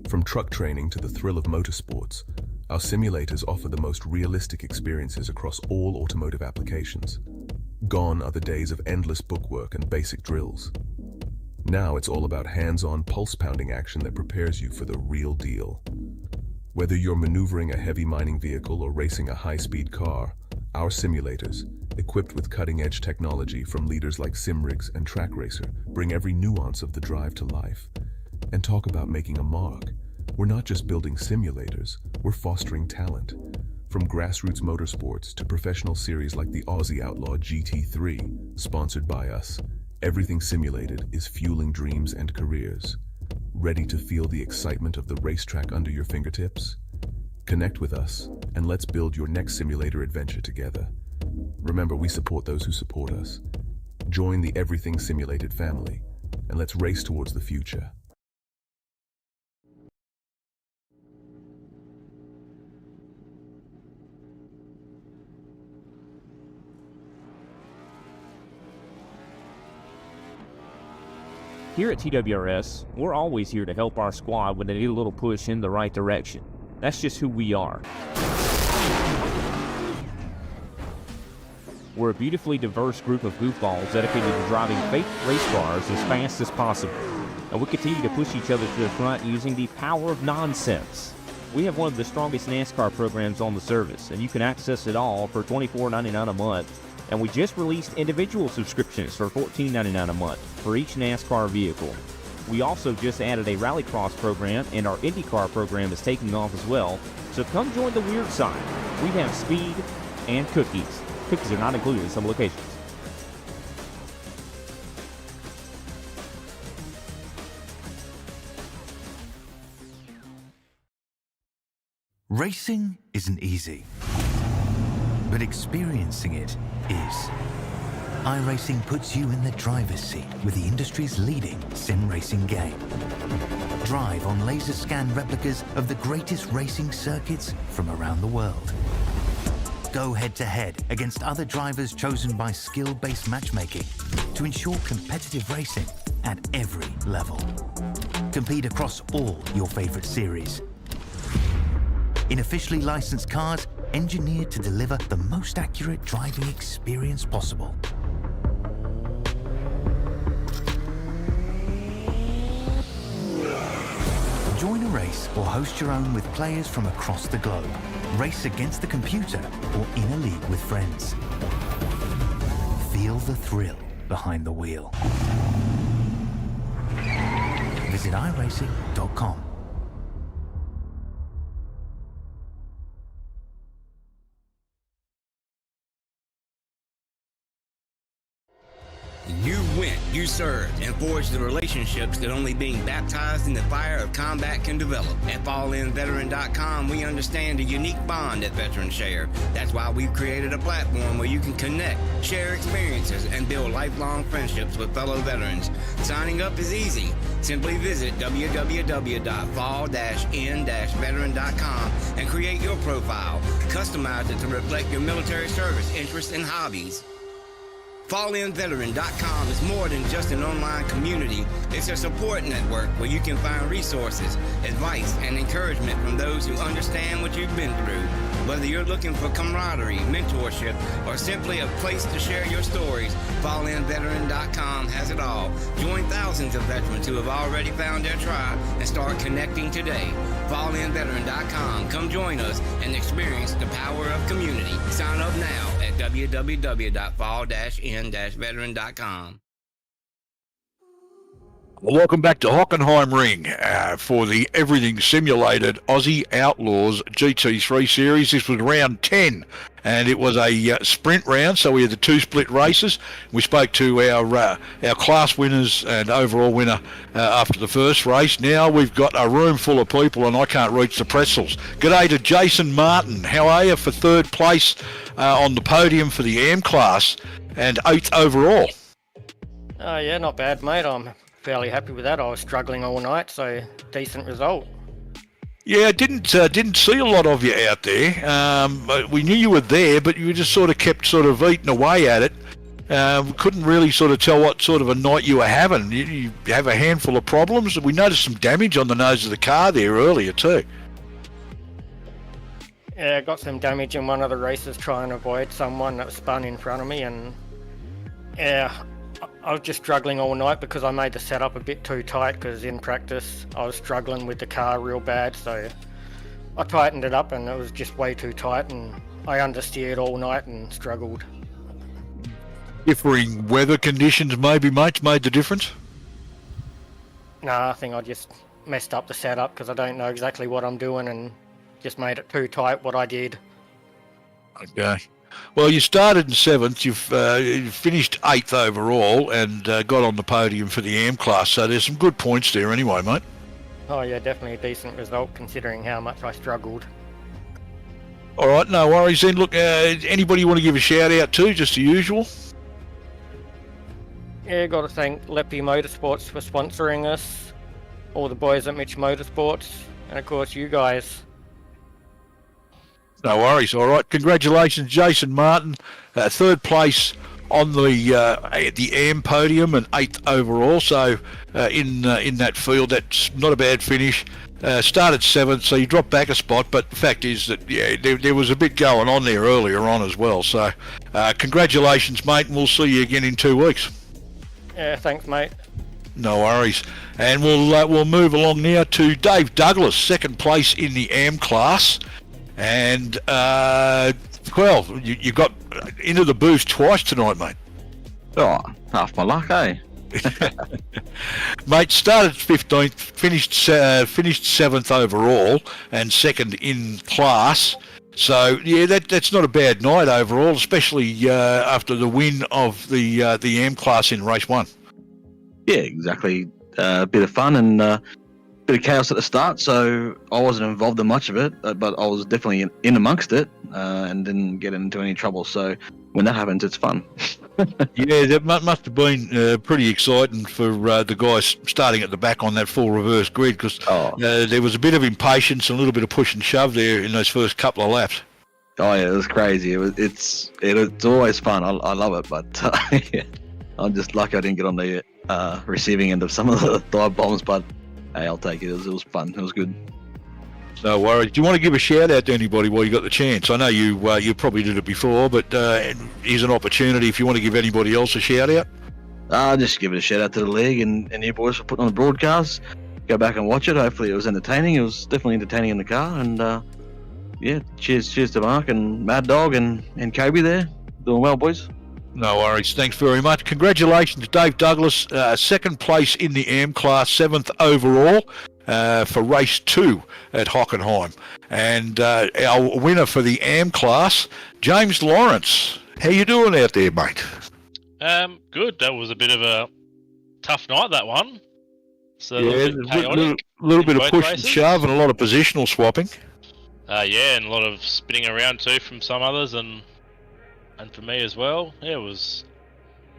S2: From truck training to the thrill of motorsports, our simulators offer the most realistic experiences across all automotive applications. Gone are the days of endless bookwork and basic drills. Now it's all about hands-on, pulse-pounding action that prepares you for the real deal. Whether you're maneuvering a heavy mining vehicle or racing a high-speed car, our simulators, equipped with cutting-edge technology from leaders like Simrigs and Track Racer, bring every nuance of the drive to life. And talk about making a mark. We're not just building simulators, we're fostering talent. From grassroots motorsports to professional series like the Aussie Outlaw GT3, sponsored by us, Everything Simulated is fueling dreams and careers. Ready to feel the excitement of the racetrack under your fingertips? Connect with us, and let's build your next simulator adventure together. Remember, we support those who support us. Join the Everything Simulated family, and let's race towards the future.
S3: Here at TWRS, we're always here to help our squad when they need a little push in the right direction. That's just who we are. We're a beautifully diverse group of goofballs dedicated to driving fake race cars as fast as possible. And we continue to push each other to the front using the power of nonsense. We have one of the strongest NASCAR programs on the service, and you can access it all for $24.99 a month. And we just released individual subscriptions for $14.99 a month for each NASCAR vehicle. We also just added a Rallycross program, and our IndyCar program is taking off as well. So come join the weird side. We have speed and cookies. Cookies are not included in some locations.
S1: Racing isn't easy, but experiencing it is. iRacing puts you in the driver's seat with the industry's leading sim racing game. Drive on laser scan replicas of the greatest racing circuits from around the world. Go head-to-head against other drivers chosen by skill-based matchmaking to ensure competitive racing at every level. Compete across all your favorite series. In officially licensed cars, engineered to deliver the most accurate driving experience possible. Join a race or host your own with players from across the globe. Race against the computer or in a league with friends. Feel the thrill behind the wheel. Visit iRacing.com.
S4: You went, you served, and forged the relationships that only being baptized in the fire of combat can develop. At FallinVeteran.com, we understand the unique bond that veterans share. That's why we've created a platform where you can connect, share experiences, and build lifelong friendships with fellow veterans. Signing up is easy. Simply visit www.fall-in-veteran.com and create your profile. Customize it to reflect your military service, interests, and hobbies. FallInVeteran.com is more than just an online community. It's a support network where you can find resources, advice, and encouragement from those who understand what you've been through. Whether you're looking for camaraderie, mentorship, or simply a place to share your stories, FallInVeteran.com has it all. Join thousands of veterans who have already found their tribe and start connecting today. FallInVeteran.com. Come join us and experience the power of community. Sign up now at www.fall-in-veteran.com.
S5: Welcome back to Hockenheimring for the everything simulated Aussie Outlaws GT3 series. This was round 10 and it was a sprint round, so we had the two split races. We spoke to our class winners and overall winner after the first race. Now we've got a room full of people and I can't reach the pretzels. G'day to Jason Martin. How are you for third place on the podium for the AM class and 8th overall?
S8: Oh yeah, not bad, mate. I'm fairly happy with that. I was struggling all night, so decent result.
S5: Yeah, didn't see a lot of you out there. We knew you were there, but you just sort of kept sort of eating away at it. Couldn't really sort of tell what sort of a night you were having. You have a handful of problems. We noticed some damage on the nose of the car there earlier too.
S8: Yeah, I got some damage in one of the races trying to avoid someone that spun in front of me, and yeah, I was just struggling all night because I made the setup a bit too tight, because in practice I was struggling with the car real bad, so I tightened it up and it was just way too tight, and I understeered all night and struggled.
S5: Differing weather conditions maybe, mate, made the difference?
S8: Nah, I think I just messed up the setup because I don't know exactly what I'm doing and just made it too tight what I did.
S5: Okay. Well, you started in 7th, you've finished 8th overall and got on the podium for the AM class, so there's some good points there anyway, mate.
S8: Oh yeah, definitely a decent result considering how much I struggled.
S5: All right, no worries then. Look, anybody you want to give a shout out to, just the usual?
S8: Yeah, got to thank Leppy Motorsports for sponsoring us, all the boys at Mitch Motorsports, and of course you guys.
S5: No worries. All right. Congratulations, Jason Martin. Third place on the AM podium and 8th overall. So in that field, that's not a bad finish. Started 7th, so you dropped back a spot. But the fact is that there was a bit going on there earlier on as well. So congratulations, mate, and we'll see you again in 2 weeks.
S8: Yeah, thanks, mate.
S5: No worries. And we'll move along now to Dave Douglas, second place in the AM class. And, well, you got into the booth twice tonight, mate.
S6: Oh, half my luck, eh?
S5: Mate, started 15th, finished 7th overall and second in class. So, yeah, that's not a bad night overall, especially after the win of the AM class in race 1.
S6: Yeah, exactly. A bit of fun and bit of chaos at the start, so I wasn't involved in much of it, but I was definitely in amongst it and didn't get into any trouble. So when that happens, it's fun.
S5: Yeah, that must have been pretty exciting for the guys starting at the back on that full reverse grid, because there was a bit of impatience and a little bit of push and shove there in those first couple of laps.
S6: Oh yeah, it was crazy. It's always fun. I love it, but yeah, I'm just lucky I didn't get on the receiving end of some of the dive bombs, but hey, I'll take it. It was fun. It was good.
S5: No worries. Do you want to give a shout out to anybody while you got the chance? I know you probably did it before, but here's an opportunity if you want to give anybody else a shout out.
S6: Just give it a shout out to the league and you boys for putting on the broadcast. Go back and watch it. Hopefully it was entertaining. It was definitely entertaining in the car. And yeah, cheers to Mark and Mad Dog and Kobe there. Doing well, boys.
S5: No worries. Thanks very much. Congratulations, Dave Douglas. Second place in the AM class, 7th overall for race 2 at Hockenheim. And our winner for the AM class, James Lawrence. How you doing out there, mate?
S9: Good. That was a bit of a tough night, that one. So
S5: yeah, a little bit of push and shove and a lot of positional swapping.
S9: Yeah, and a lot of spinning around too from some others and for me as well. Yeah, it was...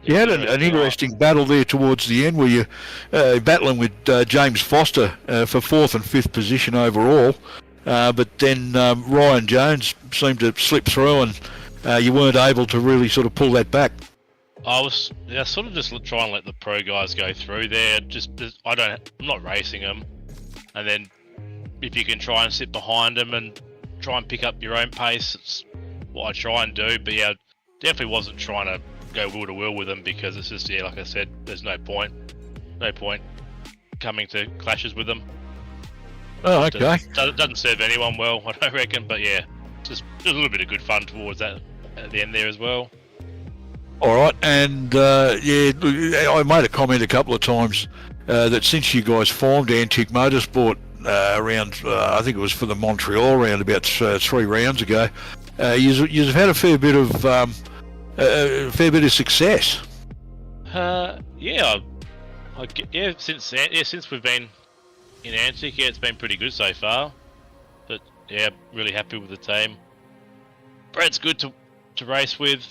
S5: You had an interesting battle there towards the end where you're battling with James Foster for 4th and 5th position overall. But then Ryan Jones seemed to slip through and you weren't able to really sort of pull that back.
S9: I was sort of just trying to let the pro guys go through there. I'm not racing them, and then if you can try and sit behind them and try and pick up your own pace, it's what I try and do. But yeah, definitely wasn't trying to go wheel to wheel with them because it's just like I said, there's no point coming to clashes with them.
S5: Oh, okay.
S9: Doesn't serve anyone well, I don't reckon. But yeah, just a little bit of good fun towards that at the end there as well.
S5: All right, and I made a comment a couple of times that since you guys formed Antique Motorsport around, I think it was for the Montreal round about 3 rounds ago, you've had a fair bit of success.
S9: Since we've been in Antique, it's been pretty good so far. But yeah, really happy with the team. Brad's good to race with,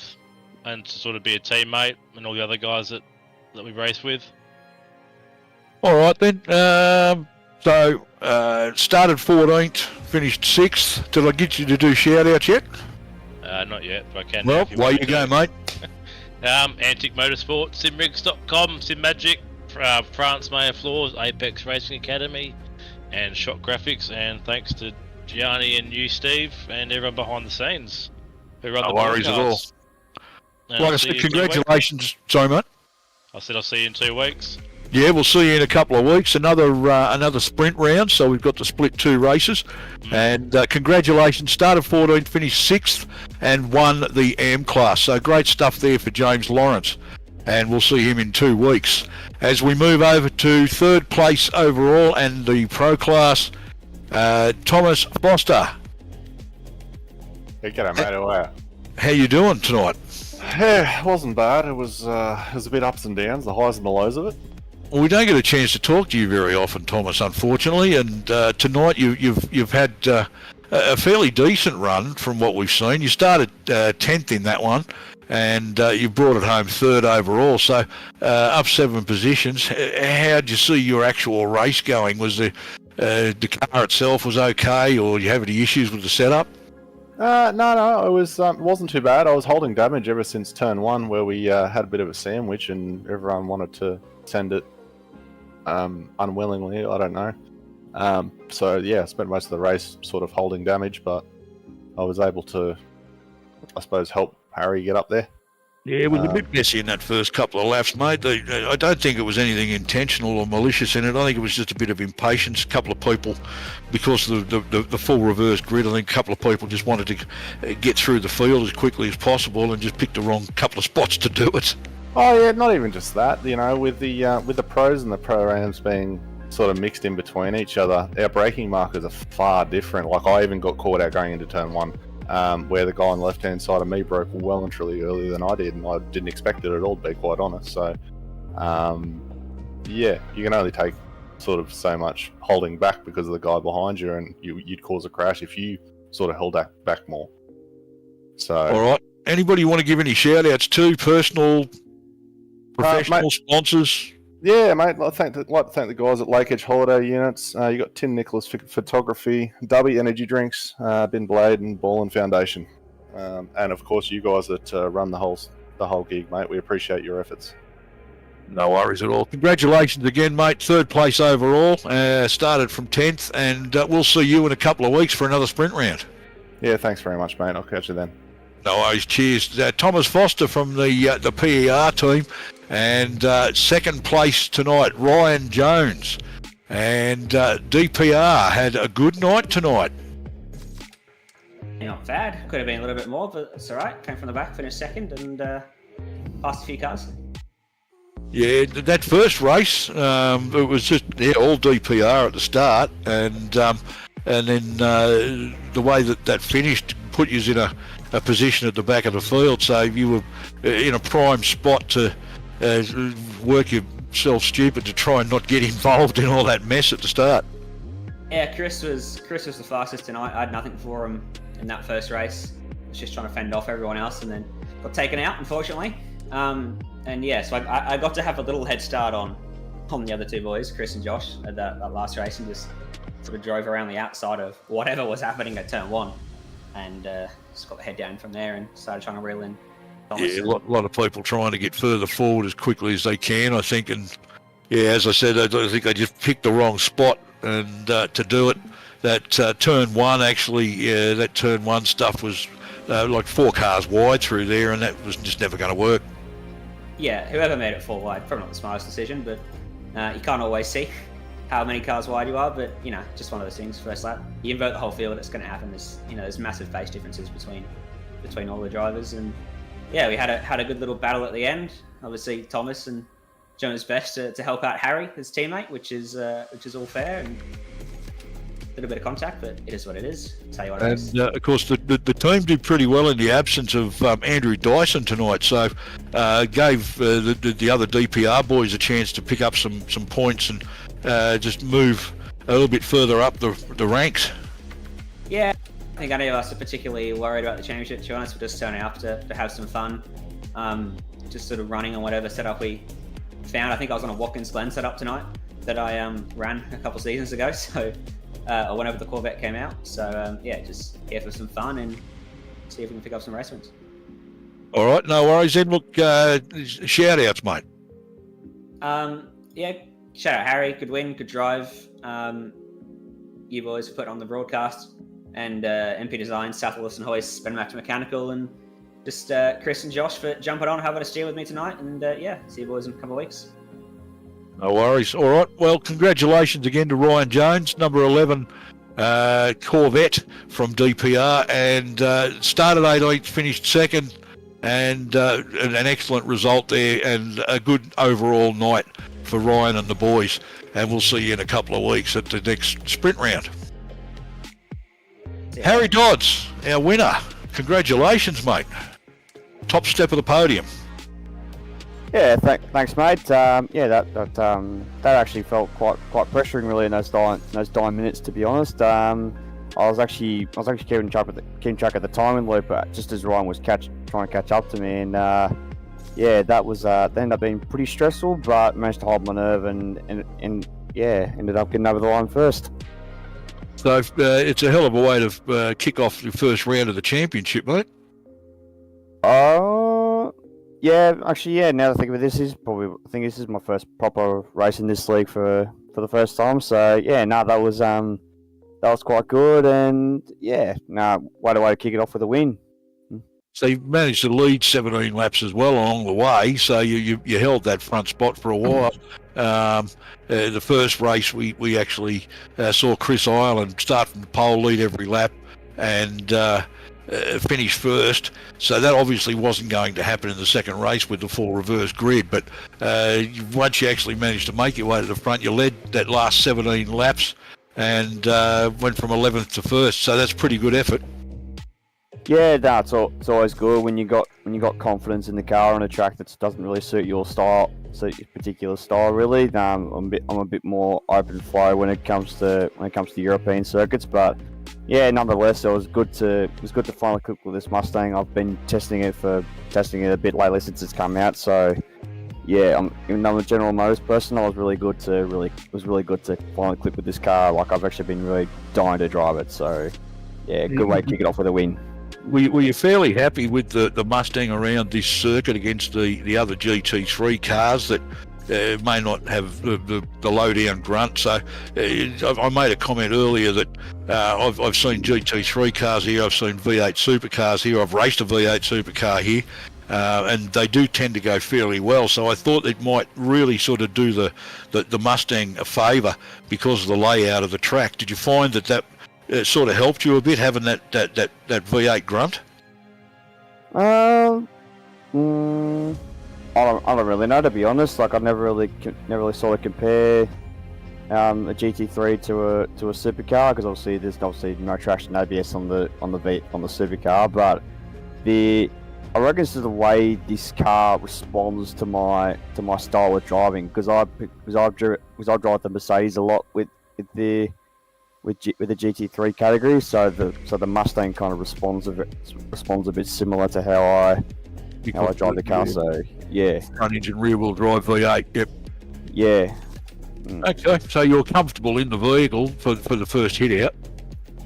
S9: and to sort of be a teammate, and all the other guys that we race with.
S5: All right then. So started 14th, finished 6th. Did I get you to do shout-outs yet?
S9: Not yet, but I can.
S5: Well, away you go, mate.
S9: Antique Motorsport, Simrigs.com, SimMagic, France Mayor Floors, Apex Racing Academy, and Shot Graphics. And thanks to Gianni and you, Steve, and everyone behind the scenes who run
S5: No
S9: the
S5: worries at all.
S9: podcasts. And
S5: Like
S9: I'll
S5: I
S9: see
S5: said,
S9: you in 2 weeks.
S5: congratulations. Sorry, mate.
S9: I said I'll see you in 2 weeks.
S5: Yeah, we'll see you in a couple of weeks. Another sprint round, so we've got to split 2 races. And congratulations, started 14th, finished 6th, and won the AM class. So great stuff there for James Lawrence. And we'll see him in 2 weeks. As we move over to 3rd place overall and the pro class, Thomas Foster.
S10: Hey, g'day, mate. How are
S5: How you doing tonight?
S10: you? Yeah, it wasn't bad. It was a bit ups and downs, the highs and the lows of it.
S5: Well, we don't get a chance to talk to you very often, Thomas, unfortunately. And tonight you've had a fairly decent run from what we've seen. You started 10th in that one, and you brought it home 3rd overall. So up 7 positions. How did you see your actual race going? Was the car itself was okay, or did you have any issues with the setup?
S10: No, it wasn't too bad. I was holding damage ever since turn 1, where we had a bit of a sandwich, and everyone wanted to send it unwillingly. I don't know. So yeah, I spent most of the race sort of holding damage, but I was able to, I suppose, help Harry get up there.
S5: Yeah, it was a bit messy in that first couple of laps, mate. I don't think it was anything intentional or malicious in it. I think it was just a bit of impatience. A couple of people, because of the full reverse grid, I think a couple of people just wanted to get through the field as quickly as possible and just picked the wrong couple of spots to do it.
S10: Oh yeah, not even just that. You know, with the pros and the pro-ams being sort of mixed in between each other, our braking markers are far different. Like, I even got caught out going into turn 1. Where the guy on the left-hand side of me broke well and truly earlier than I did, and I didn't expect it at all, to be quite honest. So, yeah, you can only take sort of so much holding back because of the guy behind you, and you'd cause a crash if you sort of held back more. So,
S5: All right. Anybody want to give any shout-outs to? Personal, professional
S10: mate,
S5: sponsors?
S10: yeah, mate. I'd like to thank the guys at Lake Edge Holiday Units. You got Tim Nicholas Photography, Dubby Energy Drinks, Bin Blade, and Ballin Foundation, and of course you guys that run the whole gig, mate. We appreciate your efforts.
S5: No worries at all. Congratulations again, mate. 3rd place overall. Started from 10th, and we'll see you in a couple of weeks for another sprint round.
S10: Yeah, thanks very much, mate. I'll catch you then.
S5: No worries. Cheers. Thomas Foster from the PER team. And 2nd place tonight, Ryan Jones. And DPR had a good night tonight.
S11: Not bad. Could have been a little bit more, but it's all right. Came from the back, finished 2nd, and passed a few cars.
S5: Yeah, that first race, it was just all DPR at the start, and then the way that finished put you in a position at the back of the field, so you were in a prime spot to work yourself stupid to try and not get involved in all that mess at the start.
S11: Yeah, Chris was the fastest tonight. I had nothing for him in that first race. I was just trying to fend off everyone else, and then got taken out, unfortunately. And yeah, so I got to have a little head start on the other 2 boys, Chris and Josh, at that last race, and just sort of drove around the outside of whatever was happening at turn 1, and just got the head down from there and started trying to reel in
S5: Yeah, a lot of people trying to get further forward as quickly as they can, I think. And yeah, as I said, I think they just picked the wrong spot and to do it. That turn one, actually, that turn one stuff was like 4 cars wide through there, and that was just never going to work.
S11: Yeah, whoever made it 4 wide, probably not the smartest decision, but you can't always see how many cars wide you are. But just one of those things. First lap, you invert the whole field, it's going to happen. There's massive pace differences between all the drivers, and yeah, we had a good little battle at the end. Obviously, Thomas and doing his best to help out Harry, his teammate, which is all fair, and a little bit of contact, but it is what it is. Tell you what it is.
S5: And of course, the team did pretty well in the absence of Andrew Dyson tonight, so gave the other DPR boys a chance to pick up some points and just move a little bit further up the ranks.
S11: Yeah, I think any of us are particularly worried about the championship. To be honest, we're just turning up to have some fun, just sort of running on whatever setup we found. I think I was on a Watkins Glen setup tonight that I ran a couple seasons ago, so or whenever the Corvette came out. So yeah, just here for some fun and see if we can pick up some race wins.
S5: All right, no worries then. Look, shout outs, mate.
S11: Yeah, shout out Harry, good win, good drive. You boys put on the broadcast, and MP Design, South Wilson Hoist, Ben Max Mechanical, and just Chris and Josh for jumping on, having a steer with me tonight. And yeah, see you boys in a couple of weeks.
S5: No worries. All right. Well, congratulations again to Ryan Jones, number 11 Corvette from DPR, and started 18th, finished 2nd, and an excellent result there, and a good overall night for Ryan and the boys. And we'll see you in a couple of weeks at the next sprint round.
S11: Yeah.
S5: Harry Dodds, our winner. Congratulations, mate. Top step of the podium.
S12: Yeah, thanks, mate. Yeah, that actually felt quite pressuring, really, in those dying minutes. To be honest, I was actually keeping track of the timing loop, just as Ryan was trying to catch up to me, and yeah, that ended up being pretty stressful, but managed to hold my nerve and yeah, ended up getting over the line first.
S5: So it's a hell of a way to kick off the first round of the championship, mate.
S12: Yeah, actually, yeah. Now that I think of it, I think this is my first proper race in this league for the first time. So yeah, that was quite good, and yeah, what a way to kick it off with a win.
S5: So you managed to lead 17 laps as well along the way. So you held that front spot for a while. The first race we actually saw Chris Ireland start from the pole, lead every lap, and finish first. So that obviously wasn't going to happen in the second race with the full reverse grid. But once you actually managed to make your way to the front, you led that last 17 laps and went from 11th to 1st. So that's pretty good effort.
S12: Yeah, it's always good when you got confidence in the car on a track that doesn't really suit your particular style. Really, I'm a bit more open flow when it comes to European circuits, but yeah, nonetheless, it was good to finally click with this Mustang. I've been testing it a bit lately since it's come out. So yeah, even though I'm a General Motors person, it was really good to finally click with this car. Like, I've actually been really dying to drive it. So yeah, good way to kick it off with a win.
S5: Were you fairly happy with the Mustang around this circuit against the other GT3 cars that may not have the low-down grunt? So I made a comment earlier that I've seen GT3 cars here, I've seen V8 supercars here, I've raced a V8 supercar here, and they do tend to go fairly well. So I thought it might really sort of do the Mustang a favour because of the layout of the track. Did you find that it sort of helped you a bit, having that V8 grunt?
S12: I don't really know, to be honest. Like, I've never really sort of compare a GT3 to a supercar, because obviously there's no traction ABS on the supercar. But I reckon it's the way this car responds to my style of driving, because I drive the Mercedes a lot with the GT3 category, so the Mustang kind of responds a bit similar to how I drive the car. So yeah,
S5: front engine rear wheel drive V8. Yep.
S12: Yeah.
S5: Okay, so you're comfortable in the vehicle for the first hit out.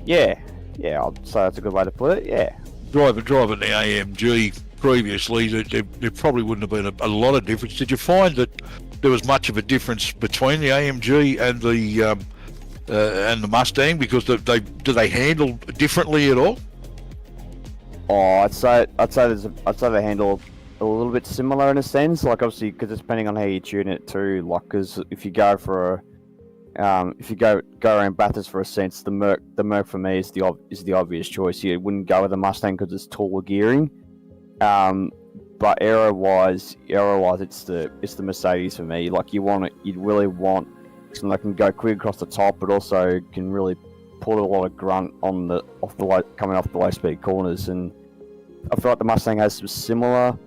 S12: Yeah, I'd say that's a good way to put it. Yeah.
S5: Driving the AMG previously, there probably wouldn't have been a lot of difference. Did you find that there was much of a difference between the AMG and the Mustang, because do they handle differently at all?
S12: Oh, I'd say they handle a little bit similar in a sense. Like obviously, because it's depending on how you tune it too. Like, because if you go for if you go around Bathurst for a sense, the Merc for me is the obvious choice. You wouldn't go with the Mustang because it's taller gearing. But aero-wise, it's the Mercedes for me. Like you really want something that can go quick across the top, but also can really put a lot of grunt coming off the low speed corners. And I feel like the Mustang has some similar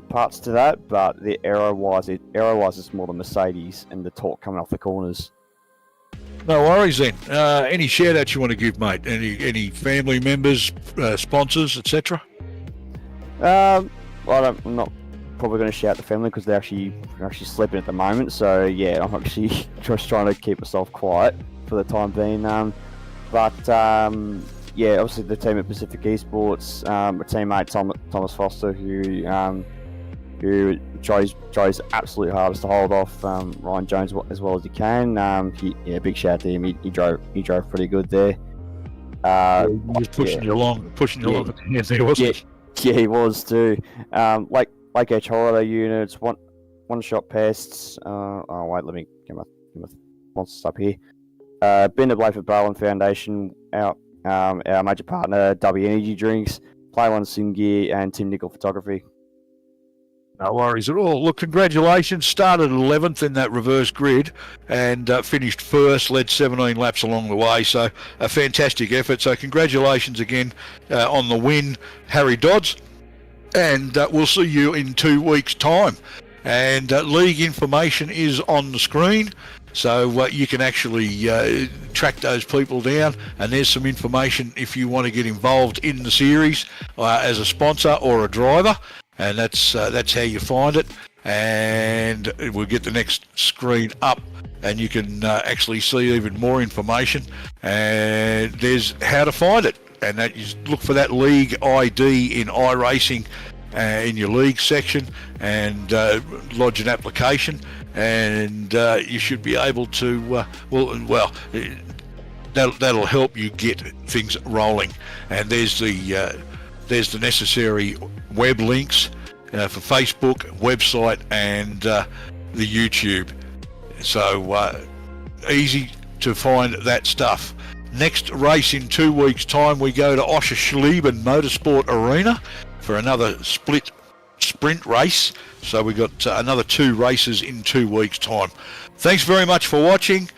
S12: parts to that, but the aero-wise it's more the Mercedes and the torque coming off the corners.
S5: No worries then. Any shout-outs you want to give, mate? Any family members, sponsors, etc.?
S12: I'm not probably going to shout the family because they're actually sleeping at the moment. So yeah, I'm actually just trying to keep myself quiet for the time being. Yeah, obviously the team at Pacific Esports, my teammate Thomas Foster, who tries absolute hardest to hold off Ryan Jones as well as he can. Big shout out to him. He drove pretty good there.
S5: He was pushing you along at the hands there, wasn't he?
S12: Yeah, he was too. Like Edge Holiday units, one shot pests. Let me get my sponsors up here. Been to Blayford Barwon Foundation, our major partner, W Energy Drinks, Play One Sim Gear, and Tim Nickel Photography.
S5: No worries at all. Look, congratulations. Started 11th in that reverse grid and finished first, led 17 laps along the way. So a fantastic effort. So congratulations again on the win, Harry Dodds. And we'll see you in 2 weeks' time. And league information is on the screen. So you can actually track those people down, and there's some information if you want to get involved in the series as a sponsor or a driver, and that's how you find it. And we'll get the next screen up, and you can actually see even more information. And there's how to find it, and that you look for that league ID in iRacing in your league section, and lodge an application. And you should be able to, that'll help you get things rolling. And there's the necessary web links for Facebook, website, and the YouTube. So easy to find that stuff. Next race in 2 weeks' time, we go to Oschersleben Motorsport Arena for another split sprint race. So we got another 2 races in 2 weeks' time. Thanks very much for watching.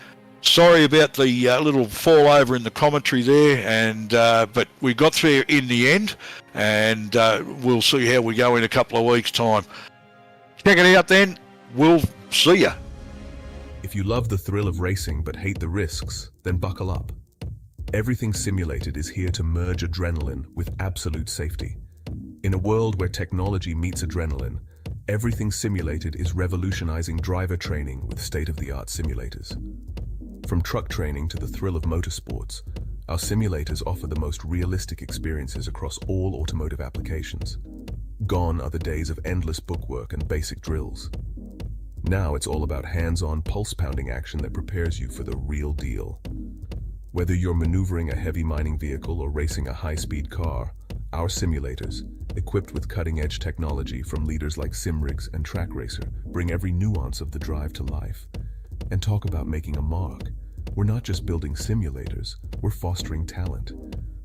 S5: Sorry about the little fall over in the commentary there, and but we got through in the end, and we'll see how we go in a couple of weeks' time. Check it out then. We'll see ya.
S2: If you love the thrill of racing but hate the risks, then buckle up. Everything Simulated is here to merge adrenaline with absolute safety. In a world where technology meets adrenaline, Everything Simulated is revolutionizing driver training with state-of-the-art simulators. From truck training to the thrill of motorsports, our simulators offer the most realistic experiences across all automotive applications. Gone are the days of endless bookwork and basic drills. Now it's all about hands-on, pulse-pounding action that prepares you for the real deal. Whether you're maneuvering a heavy mining vehicle or racing a high-speed car, our simulators, equipped with cutting-edge technology from leaders like SimRigs and Track Racer, bring every nuance of the drive to life. And talk about making a mark. We're not just building simulators, we're fostering talent.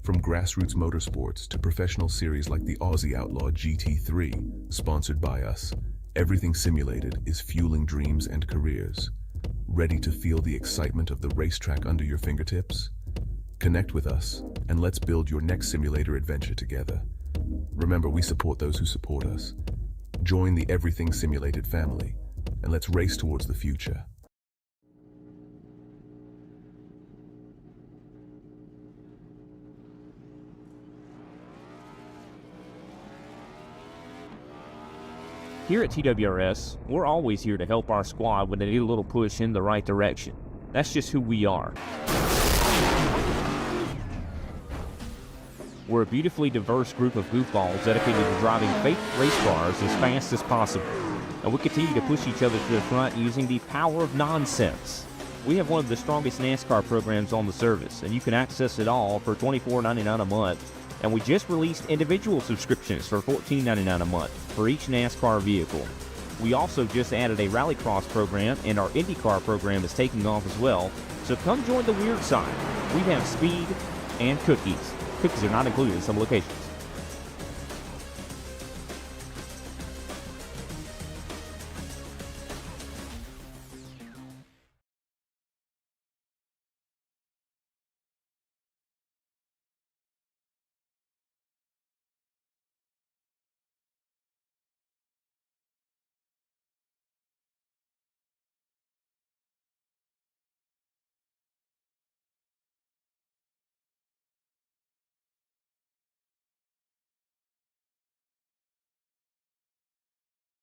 S2: From grassroots motorsports to professional series like the Aussie Outlaw GT3, sponsored by us, Everything Simulated is fueling dreams and careers. Ready to feel the excitement of the racetrack under your fingertips? Connect with us, and let's build your next simulator adventure together. Remember, we support those who support us. Join the Everything Simulated family, and let's race towards the future.
S3: Here at TWRS, we're always here to help our squad when they need a little push in the right direction. That's just who we are. We're a beautifully diverse group of goofballs dedicated to driving fake race cars as fast as possible. And we continue to push each other to the front using the power of nonsense. We have one of the strongest NASCAR programs on the service, and you can access it all for $24.99 a month. And we just released individual subscriptions for $14.99 a month for each NASCAR vehicle. We also just added a Rallycross program, and our IndyCar program is taking off as well. So come join the weird side. We have speed and cookies. Cookies are not included in some locations.